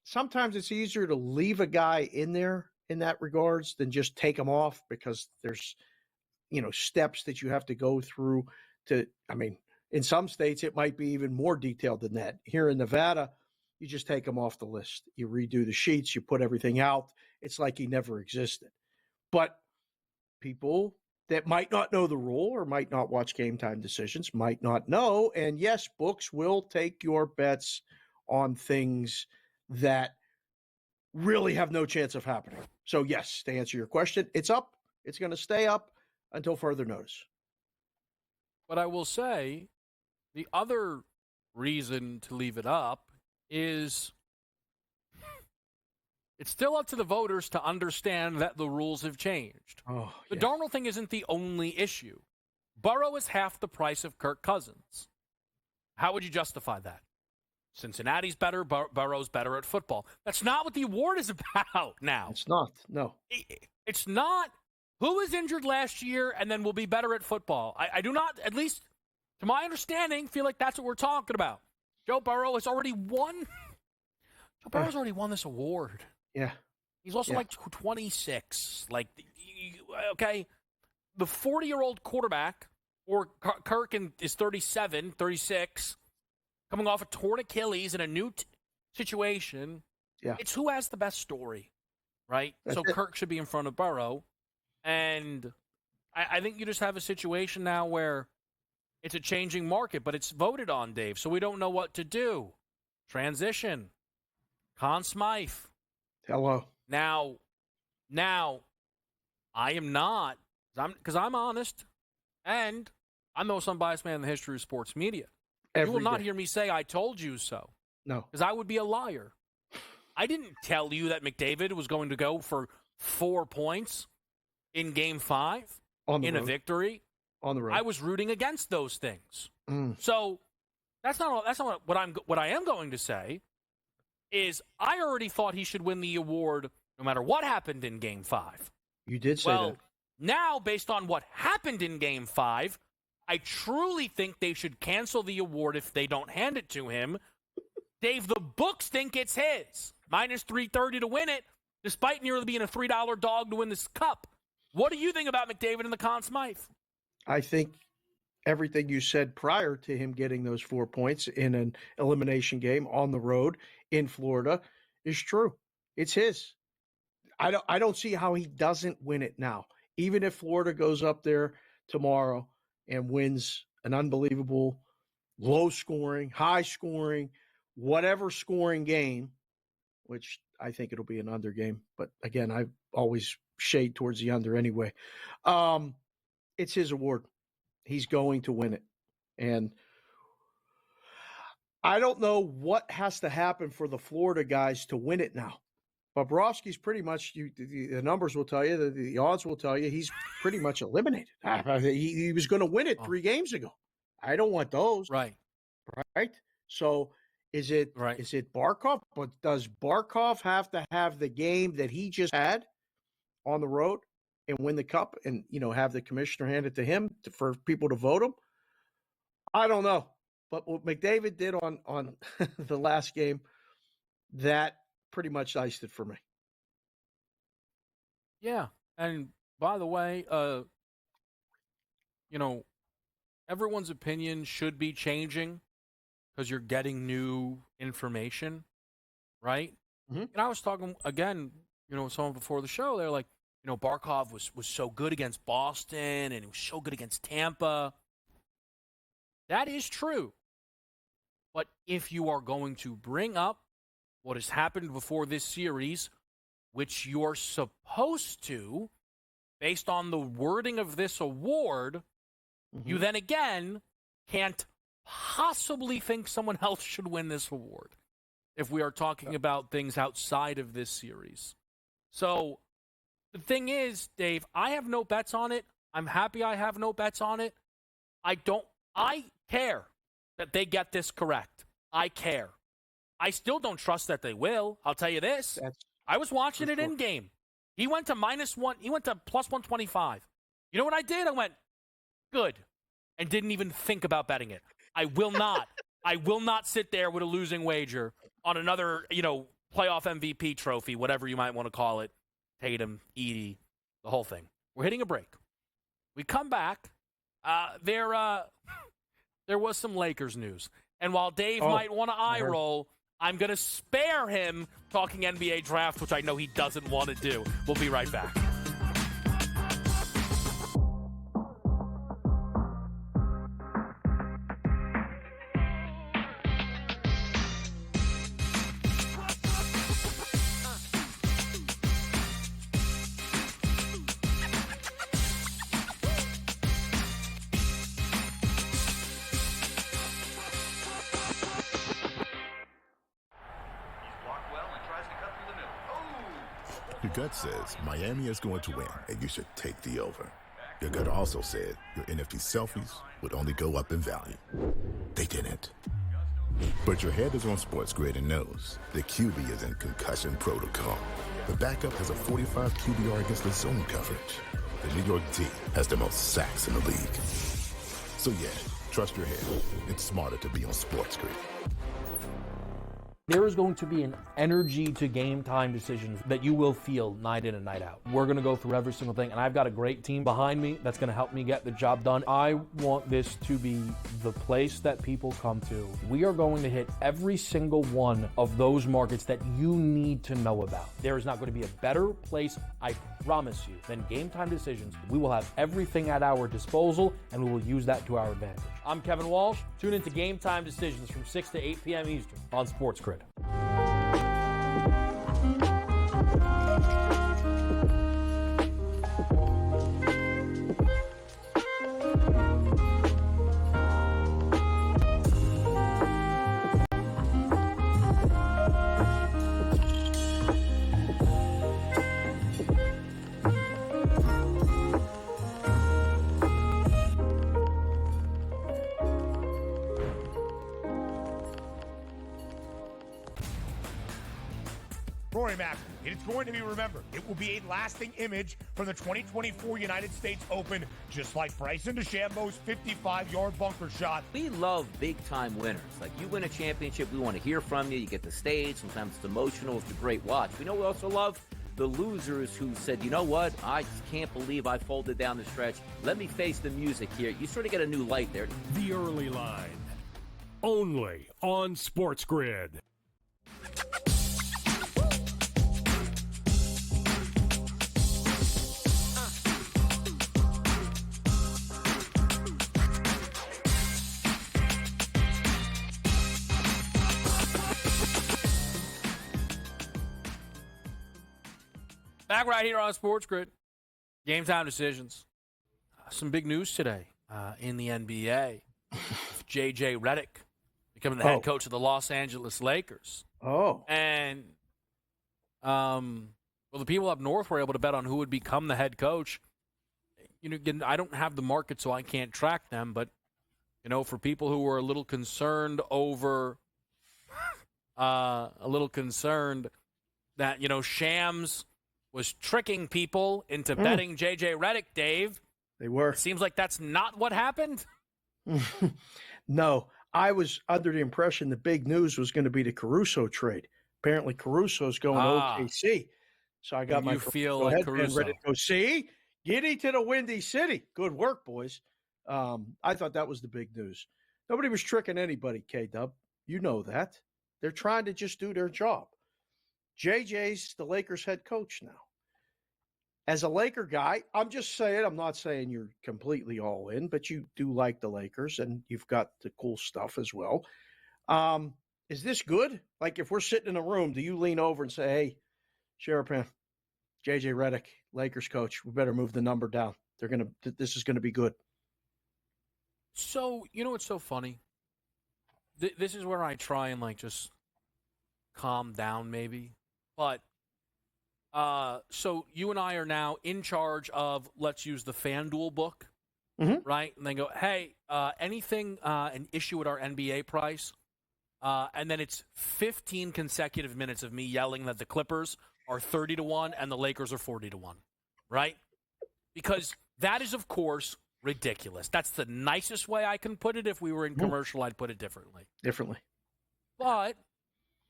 M: sometimes it's easier to leave a guy in there in that regards than just take him off, because there's, steps that you have to go through to, in some states, it might be even more detailed than that. Here in Nevada, you just take him off the list. You redo the sheets, you put everything out. It's like he never existed. But people that might not know the rule or might not watch Game Time Decisions might not know. And yes, books will take your bets on things that really have no chance of happening. So yes, to answer your question, it's up. It's going to stay up until further notice.
I: But I will say the other reason to leave it up is it's still up to the voters to understand that the rules have changed. The Darnold thing isn't the only issue. Burrow is half the price of Kirk Cousins. How would you justify that? Cincinnati's better, Burrow's better at football. That's not what the award is about now.
M: It's not, no.
I: It's not who was injured last year and then will be better at football. I do not, at least to my understanding, feel like that's what we're talking about. Joe Burrow has already won. Joe Burrow's already won this award.
M: Yeah.
I: He's also like 26. Okay, the 40-year-old quarterback, or Kirk is 37, 36, coming off a torn Achilles in a new situation.
M: Yeah.
I: It's who has the best story, right? So Kirk should be in front of Burrow. And I think you just have a situation now where it's a changing market, but it's voted on, Dave, so we don't know what to do. Transition. Conn Smythe.
M: Hello.
I: Now, I am not, because I'm honest, and I'm the most unbiased man in the history of sports media. You will not hear me say, I told you so.
M: No.
I: Because I would be a liar. I didn't tell you that McDavid was going to go for 4 points in Game 5 in a victory.
M: On the road.
I: I was rooting against those things. So that's not what I am going to say is I already thought he should win the award no matter what happened in Game 5.
M: You did say that.
I: Now, based on what happened in Game 5, I truly think they should cancel the award if they don't hand it to him. Dave, the books think it's his. Minus 330 to win it, despite nearly being a $3 dog to win this cup. What do you think about McDavid and the Conn Smythe?
M: I think everything you said prior to him getting those 4 points in an elimination game on the road in Florida is true. It's his. I don't see how he doesn't win it now. Even if Florida goes up there tomorrow and wins an unbelievable low scoring, high scoring, whatever scoring game, which I think it'll be an under game. But again, I always shade towards the under anyway. It's his award. He's going to win it. And I don't know what has to happen for the Florida guys to win it now. Bobrovsky's pretty much, the numbers will tell you, the odds will tell you, he's pretty much eliminated. He was going to win it 3 games ago. I don't want those.
I: Right.
M: So is it Barkov? But does Barkov have to have the game that he just had on the road and win the cup and, have the commissioner hand it to him for people to vote him? I don't know. But what McDavid did on the last game, that pretty much iced it for me.
I: Yeah. And by the way, everyone's opinion should be changing because you're getting new information, right?
M: Mm-hmm.
I: And I was talking, again, with someone before the show. They're like, Barkov was so good against Boston and he was so good against Tampa. That is true. But if you are going to bring up what has happened before this series, which you're supposed to, based on the wording of this award, you then again can't possibly think someone else should win this award if we are talking about things outside of this series. So the thing is, Dave, I have no bets on it. I'm happy I have no bets on it. I care that they get this correct. I care. I still don't trust that they will. I'll tell you this. I was watching it in game. He went to -1. He went to plus 125. You know what I did? I went, good, and didn't even think about betting it. I will not. I will not sit there with a losing wager on another, playoff MVP trophy, whatever you might want to call it. Tatum, Edie, the whole thing. We're hitting a break. We come back. There was some Lakers news. And while Dave might want to eye roll, I'm going to spare him talking NBA draft, which I know he doesn't want to do. We'll be right back.
D: Your gut says Miami is going to win, and you should take the over. Your gut also said your NFT selfies would only go up in value. They didn't. But your head is on SportsGrid and knows the QB is in concussion protocol. The backup has a 45 QBR against the zone coverage. The New York D has the most sacks in the league. So yeah, trust your head. It's smarter to be on SportsGrid.
J: There is going to be an energy to game time decisions that you will feel night in and night out. We're going to go through every single thing, and I've got a great team behind me that's going to help me get the job done. I want this to be the place that people come to. We are going to hit every single one of those markets that you need to know about. There is not going to be a better place, I promise you, than Game Time Decisions. We will have everything at our disposal, and we will use that to our advantage. I'm Kevin Walsh. Tune into Game Time Decisions from 6 to 8 p.m. Eastern on SportsGrid.
G: Rory Mack, it is going to be remembered. It will be a lasting image from the 2024 United States Open, just like Bryson DeChambeau's 55-yard bunker shot.
H: We love big-time winners. Like, you win a championship, we want to hear from you. You get the stage. Sometimes it's emotional. It's a great watch. We know we also love the losers who said, you know what, I just can't believe I folded down the stretch. Let me face the music here. You sort of get a new light there.
C: The Early Line, only on SportsGrid.
I: Back right here on Sports Grid. Game time decisions. Some big news today in the NBA. J.J. Redick becoming the head coach of the Los Angeles Lakers.
M: Oh.
I: And, the people up north were able to bet on who would become the head coach. Again, I don't have the market, so I can't track them. But, for people who were a little concerned over that, Shams was tricking people into betting J.J. Redick, Dave.
M: They were.
I: It seems like that's not what happened.
M: No, I was under the impression the big news was going to be the Caruso trade. Apparently, Caruso's going to OKC. So I got my
I: feel like Caruso
M: ready to go. See, giddy to the Windy City. Good work, boys. I thought that was the big news. Nobody was tricking anybody, K-Dub. You know that. They're trying to just do their job. JJ's the Lakers head coach now. As a Laker guy, I'm just saying, I'm not saying you're completely all in, but you do like the Lakers, and you've got the cool stuff as well. Is this good? Like, if we're sitting in a room, do you lean over and say, hey, Sherapan, J.J. Redick, Lakers coach, we better move the number down. This is going to be good.
I: So, what's so funny? This is where I try and, just calm down maybe. But, so you and I are now in charge of, let's use the FanDuel book, right? And then go, hey, anything, an issue at our NBA price? And then it's 15 consecutive minutes of me yelling that the Clippers are 30-1 and the Lakers are 40-1, right? Because that is, of course, ridiculous. That's the nicest way I can put it. If we were in commercial, I'd put it differently. But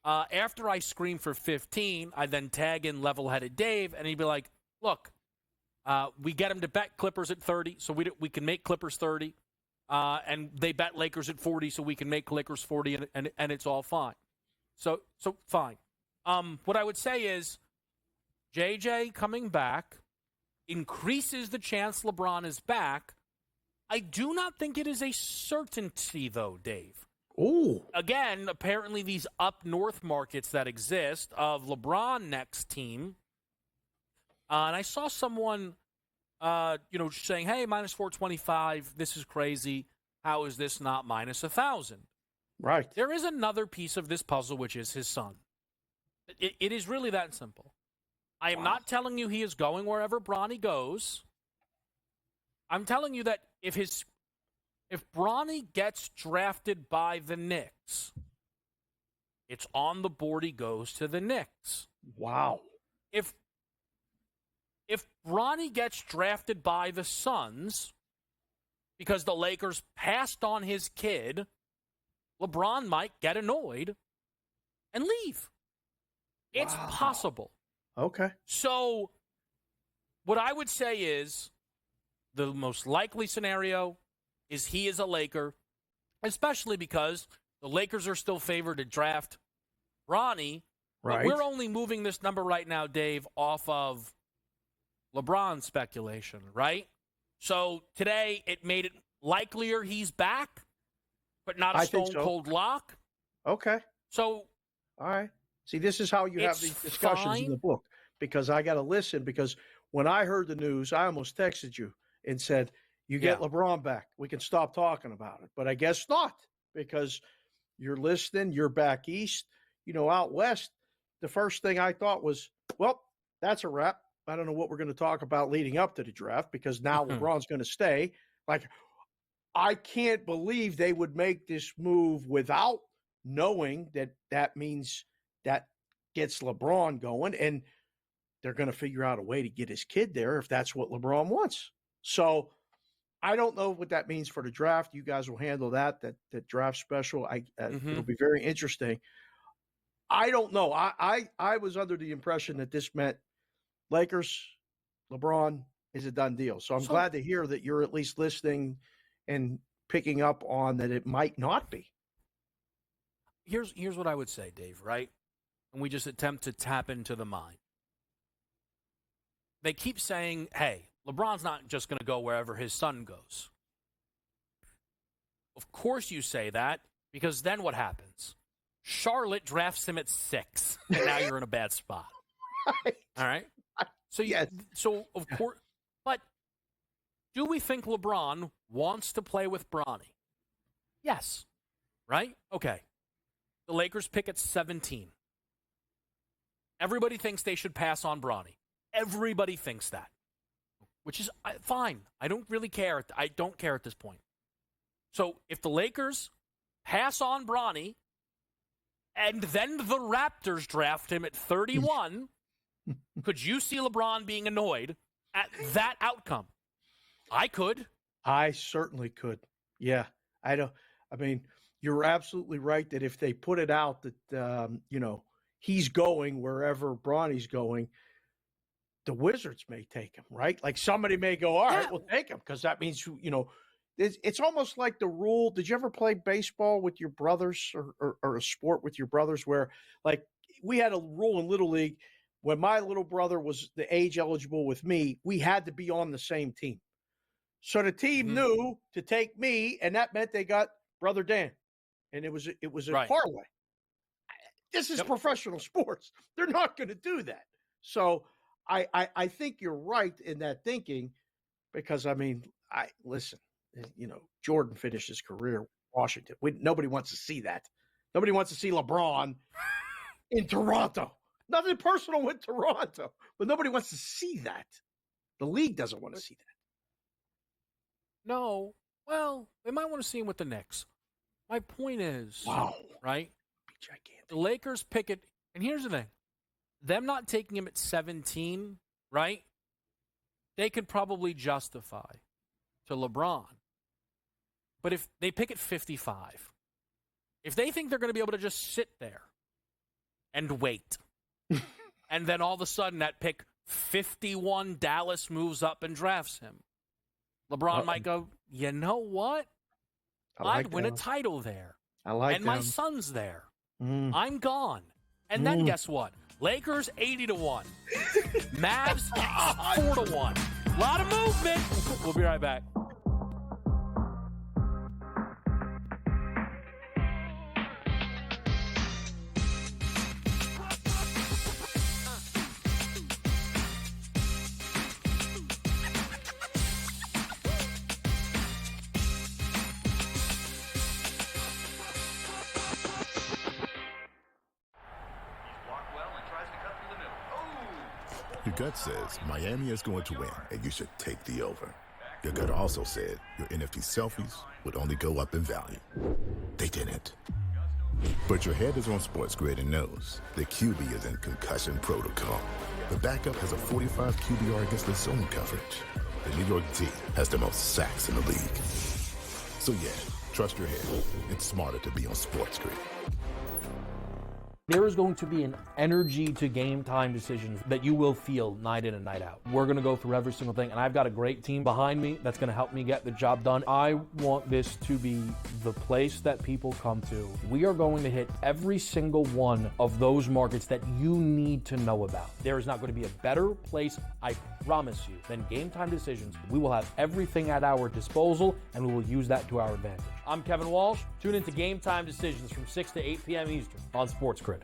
I: after I scream for 15, I then tag in level-headed Dave, and he'd be like, look, we get him to bet Clippers at 30, so we can make Clippers 30. And they bet Lakers at 40, so we can make Lakers 40, and it's all fine. So fine. What I would say is JJ coming back increases the chance LeBron is back. I do not think it is a certainty, though, Dave.
M: Ooh.
I: Again, apparently these up north markets that exist of LeBron next team. And I saw someone saying, hey, minus 425, this is crazy. How is this not minus 1,000?
M: Right.
I: There is another piece of this puzzle, which is his son. It is really that simple. I am not telling you he is going wherever Bronny goes. I'm telling you that if Bronny gets drafted by the Knicks, it's on the board he goes to the Knicks.
M: Wow.
I: If Bronny gets drafted by the Suns because the Lakers passed on his kid, LeBron might get annoyed and leave. It's possible.
M: Okay.
I: So what I would say is the most likely scenario is he is a Laker, especially because the Lakers are still favored to draft Bronny.
M: Right.
I: But we're only moving this number right now, Dave, off of LeBron speculation, right? So today it made it likelier he's back, but not a stone-cold lock.
M: Okay.
I: So,
M: all right. See, this is how you have these discussions in the book, because I got to listen, because when I heard the news, I almost texted you and said, you get LeBron back, we can stop talking about it. But I guess not, because you're listening, you're back east. Out west, the first thing I thought was, well, that's a wrap. I don't know what we're going to talk about leading up to the draft, because now LeBron's going to stay. Like, I can't believe they would make this move without knowing that means that gets LeBron going, and they're going to figure out a way to get his kid there if that's what LeBron wants. So I don't know what that means for the draft. You guys will handle that draft special. It'll be very interesting. I don't know. I was under the impression that this meant Lakers, LeBron is a done deal. So I'm glad to hear that you're at least listening and picking up on that it might not be.
I: Here's what I would say, Dave, right? And we just attempt to tap into the mind. They keep saying, hey, LeBron's not just going to go wherever his son goes. Of course you say that, because then what happens? Charlotte drafts him at 6, and now you're in a bad spot.
M: Right.
I: All right? So
M: Yes.
I: So of course, but do we think LeBron wants to play with Bronny? Yes. Right? Okay. The Lakers pick at 17. Everybody thinks they should pass on Bronny. Everybody thinks that, which is fine. I don't really care. I don't care at this point. So if the Lakers pass on Bronny and then the Raptors draft him at 31, could you see LeBron being annoyed at that outcome? I could.
M: I certainly could. Yeah. I mean, you're absolutely right that if they put it out that, he's going wherever Bronny's going, the Wizards may take him, right? Like somebody may go, all right, we'll take him because that means, it's almost like the rule. Did you ever play baseball with your brothers or a sport with your brothers where, like, we had a rule in Little League when my little brother was the age eligible with me, we had to be on the same team. So the team knew to take me, and that meant they got Brother Dan. And it was a parlay. This is professional sports. They're not going to do that. So I think you're right in that thinking because, I mean, listen, Jordan finished his career in Washington. Nobody wants to see that. Nobody wants to see LeBron in Toronto. Nothing personal with Toronto, but nobody wants to see that. The league doesn't want to see that.
I: No. Well, they might want to see him with the Knicks. My point is, right? The Lakers pick it, and here's the thing. Them not taking him at 17, right? They could probably justify to LeBron. But if they pick at 55, if they think they're going to be able to just sit there and wait, and then all of a sudden at pick 51, Dallas moves up and drafts him, LeBron might go, you know what? I'd win a title there. And my son's there. I'm gone. And then guess what? Lakers 80-1. Mavs 4-1. A lot of movement. We'll be right back.
D: Your gut says Miami is going to win, and you should take the over. Your gut also said your NFT selfies would only go up in value. They didn't. But your head is on SportsGrid and knows the QB is in concussion protocol. The backup has a 45 QBR against the zone coverage. The New York D has the most sacks in the league. So yeah, trust your head. It's smarter to be on SportsGrid.
J: There is going to be an energy to game time decisions that you will feel night in and night out. We're going to go through every single thing, and I've got a great team behind me that's going to help me get the job done. I want this to be the place that people come to. We are going to hit every single one of those markets that you need to know about. There is not going to be a better place, I promise you, than Game Time Decisions. We will have everything at our disposal, and we will use that to our advantage. I'm Kevin Walsh. Tune into Game Time Decisions from 6 to 8 p.m. Eastern on SportsGrid.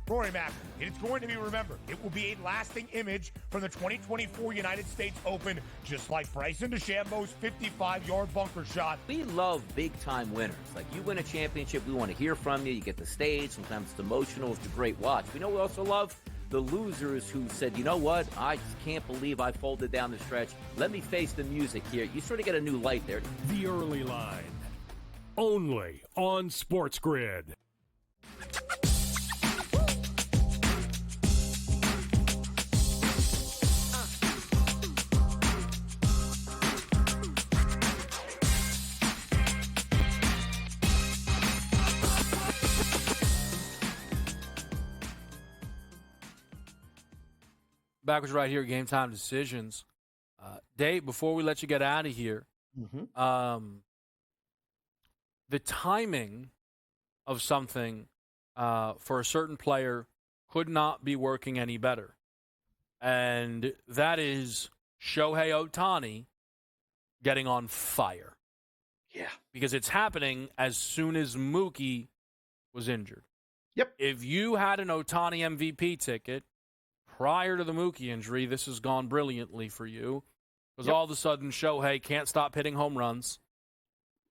G: Rory Mack, it is going to be remembered. It will be a lasting image from the 2024 United States Open, just like Bryson DeChambeau's 55-yard bunker shot.
H: We love big-time winners. Like, you win a championship, we want to hear from you. You get the stage. Sometimes it's emotional. It's a great watch. We know we also love the losers who said, you know what, I just can't believe I folded down the stretch. Let me face the music here. You sort of get a new light there.
C: The Early Line, only on SportsGrid.
I: Backwards right here, Game Time Decisions. Dave, before we let you get out of here, the timing of something for a certain player could not be working any better. And that is Shohei Ohtani getting on fire.
M: Yeah.
I: Because it's happening as soon as Mookie was injured.
M: Yep.
I: If you had an Ohtani MVP ticket prior to the Mookie injury, this has gone brilliantly for you. Because all of a sudden, Shohei can't stop hitting home runs.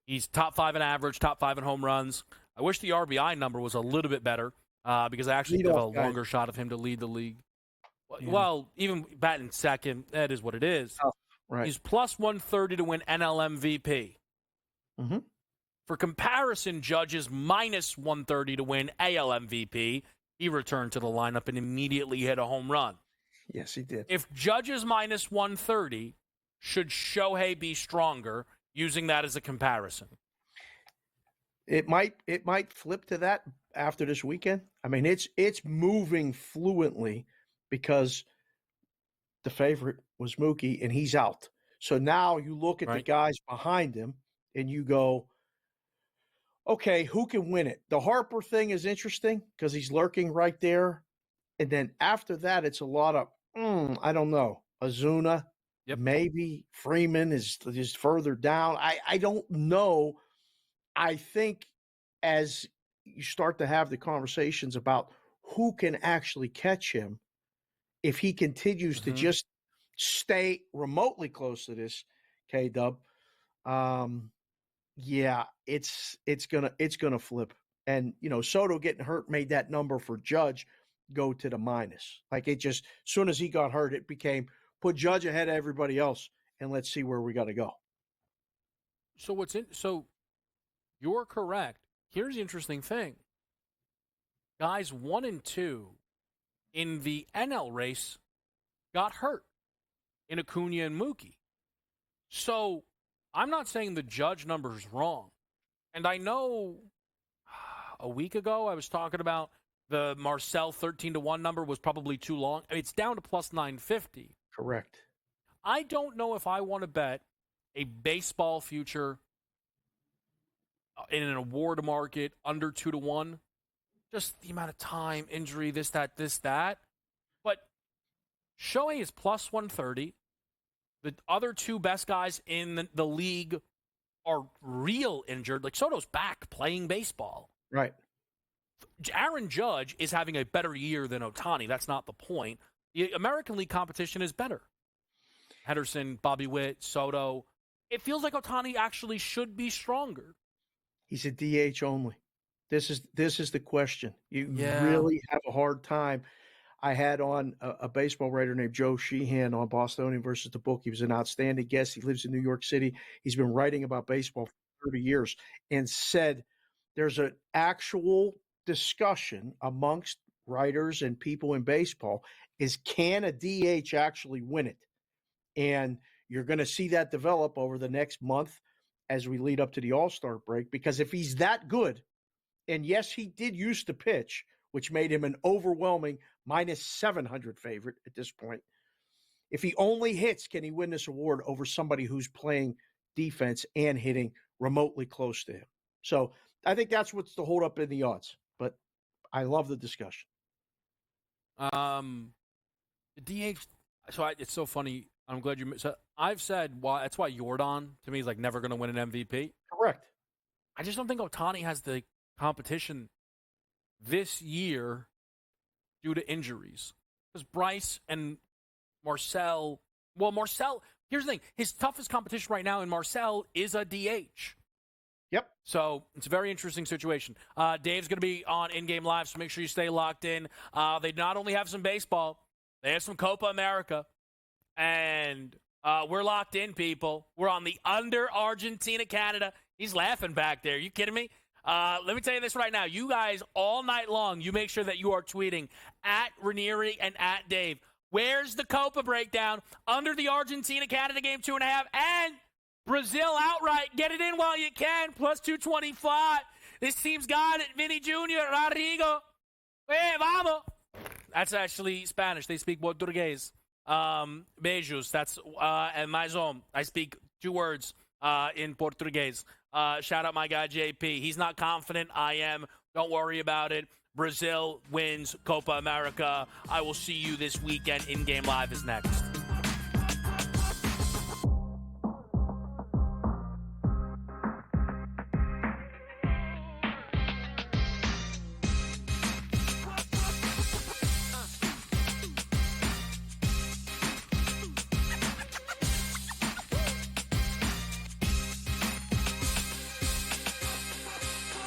I: He's top 5 in average, top 5 in home runs. I wish the RBI number was a little bit better because I actually give a longer shot of him to lead the league. Yeah. Well, even batting second, that is what it is.
M: Oh, right.
I: He's plus 130 to win NL MVP.
M: Mm-hmm.
I: For comparison, Judge is minus 130 to win AL MVP. He returned to the lineup and immediately hit a home run.
M: Yes, he did.
I: If Judge is minus 130, should Shohei be stronger, using that as a comparison?
M: It might flip to that after this weekend. I mean, it's moving fluently because the favorite was Mookie and he's out. So now you look at the guys behind him and you go, okay, who can win it? The Harper thing is interesting because he's lurking right there. And then after that, it's a lot of, I don't know, Ozuna, maybe Freeman is further down. I don't know. I think as you start to have the conversations about who can actually catch him, if he continues to just stay remotely close to this, K-Dub, yeah, it's gonna flip. And Soto getting hurt made that number for Judge go to the minus. Like it just, as soon as he got hurt, it became put Judge ahead of everybody else, and let's see where we got to go.
I: So you're correct. Here's the interesting thing: guys 1 and 2 in the NL race got hurt in Acuna and Mookie. So I'm not saying the Judge number is wrong. And I know a week ago I was talking about the Marcel 13-1 number was probably too long. I mean, it's down to plus 950.
M: Correct.
I: I don't know if I want to bet a baseball future in an award market under 2-1. Just the amount of time, injury, this, that. But Shohei is plus 130. The other two best guys in the league are real injured. Like Soto's back playing baseball.
M: Right.
I: Aaron Judge is having a better year than Ohtani. That's not the point. The American League competition is better. Henderson, Bobby Witt, Soto. It feels like Ohtani actually should be stronger.
M: He's a DH only. This is the question. You really have a hard time. I had on a baseball writer named Joe Sheehan on Bostonian versus the Book. He was an outstanding guest. He lives in New York City. He's been writing about baseball for 30 years and said there's an actual discussion amongst writers and people in baseball is can a DH actually win it? And you're going to see that develop over the next month as we lead up to the All-Star break, because if he's that good, and yes, he did used to pitch, which made him an overwhelming minus 700 favorite at this point. If he only hits, can he win this award over somebody who's playing defense and hitting remotely close to him? So I think that's what's the hold up in the odds. But I love the discussion.
I: The DH. So it's so funny. I'm glad you. So I've said why. That's why Yordan to me is like never going to win an MVP.
M: Correct.
I: I just don't think Ohtani has the competition this year due to injuries. Because Bryce and Marcel. Well, Marcel. Here's the thing. His toughest competition right now in Marcel is a DH.
M: Yep.
I: So it's a very interesting situation. Dave's going to be on In-Game Live, so make sure you stay locked in. They not only have some baseball, they have some Copa America. And we're locked in, people. We're on the under Argentina, Canada. He's laughing back there. You kidding me? Let me tell you this right now. You guys, all night long, you make sure that you are tweeting at Ranieri and at Dave. Where's the Copa breakdown? Under the Argentina-Canada game 2.5. And Brazil outright. Get it in while you can. Plus 225. This team's got it. Vinny Jr., Rodrigo. Hey, vamos. That's actually Spanish. They speak Portuguese. Beijos. That's and mais I speak 2 words in Portuguese. Shout out my guy JP. He's not confident. I am. Don't worry about it. Brazil wins Copa America. I will see you this weekend. In Game Live is next.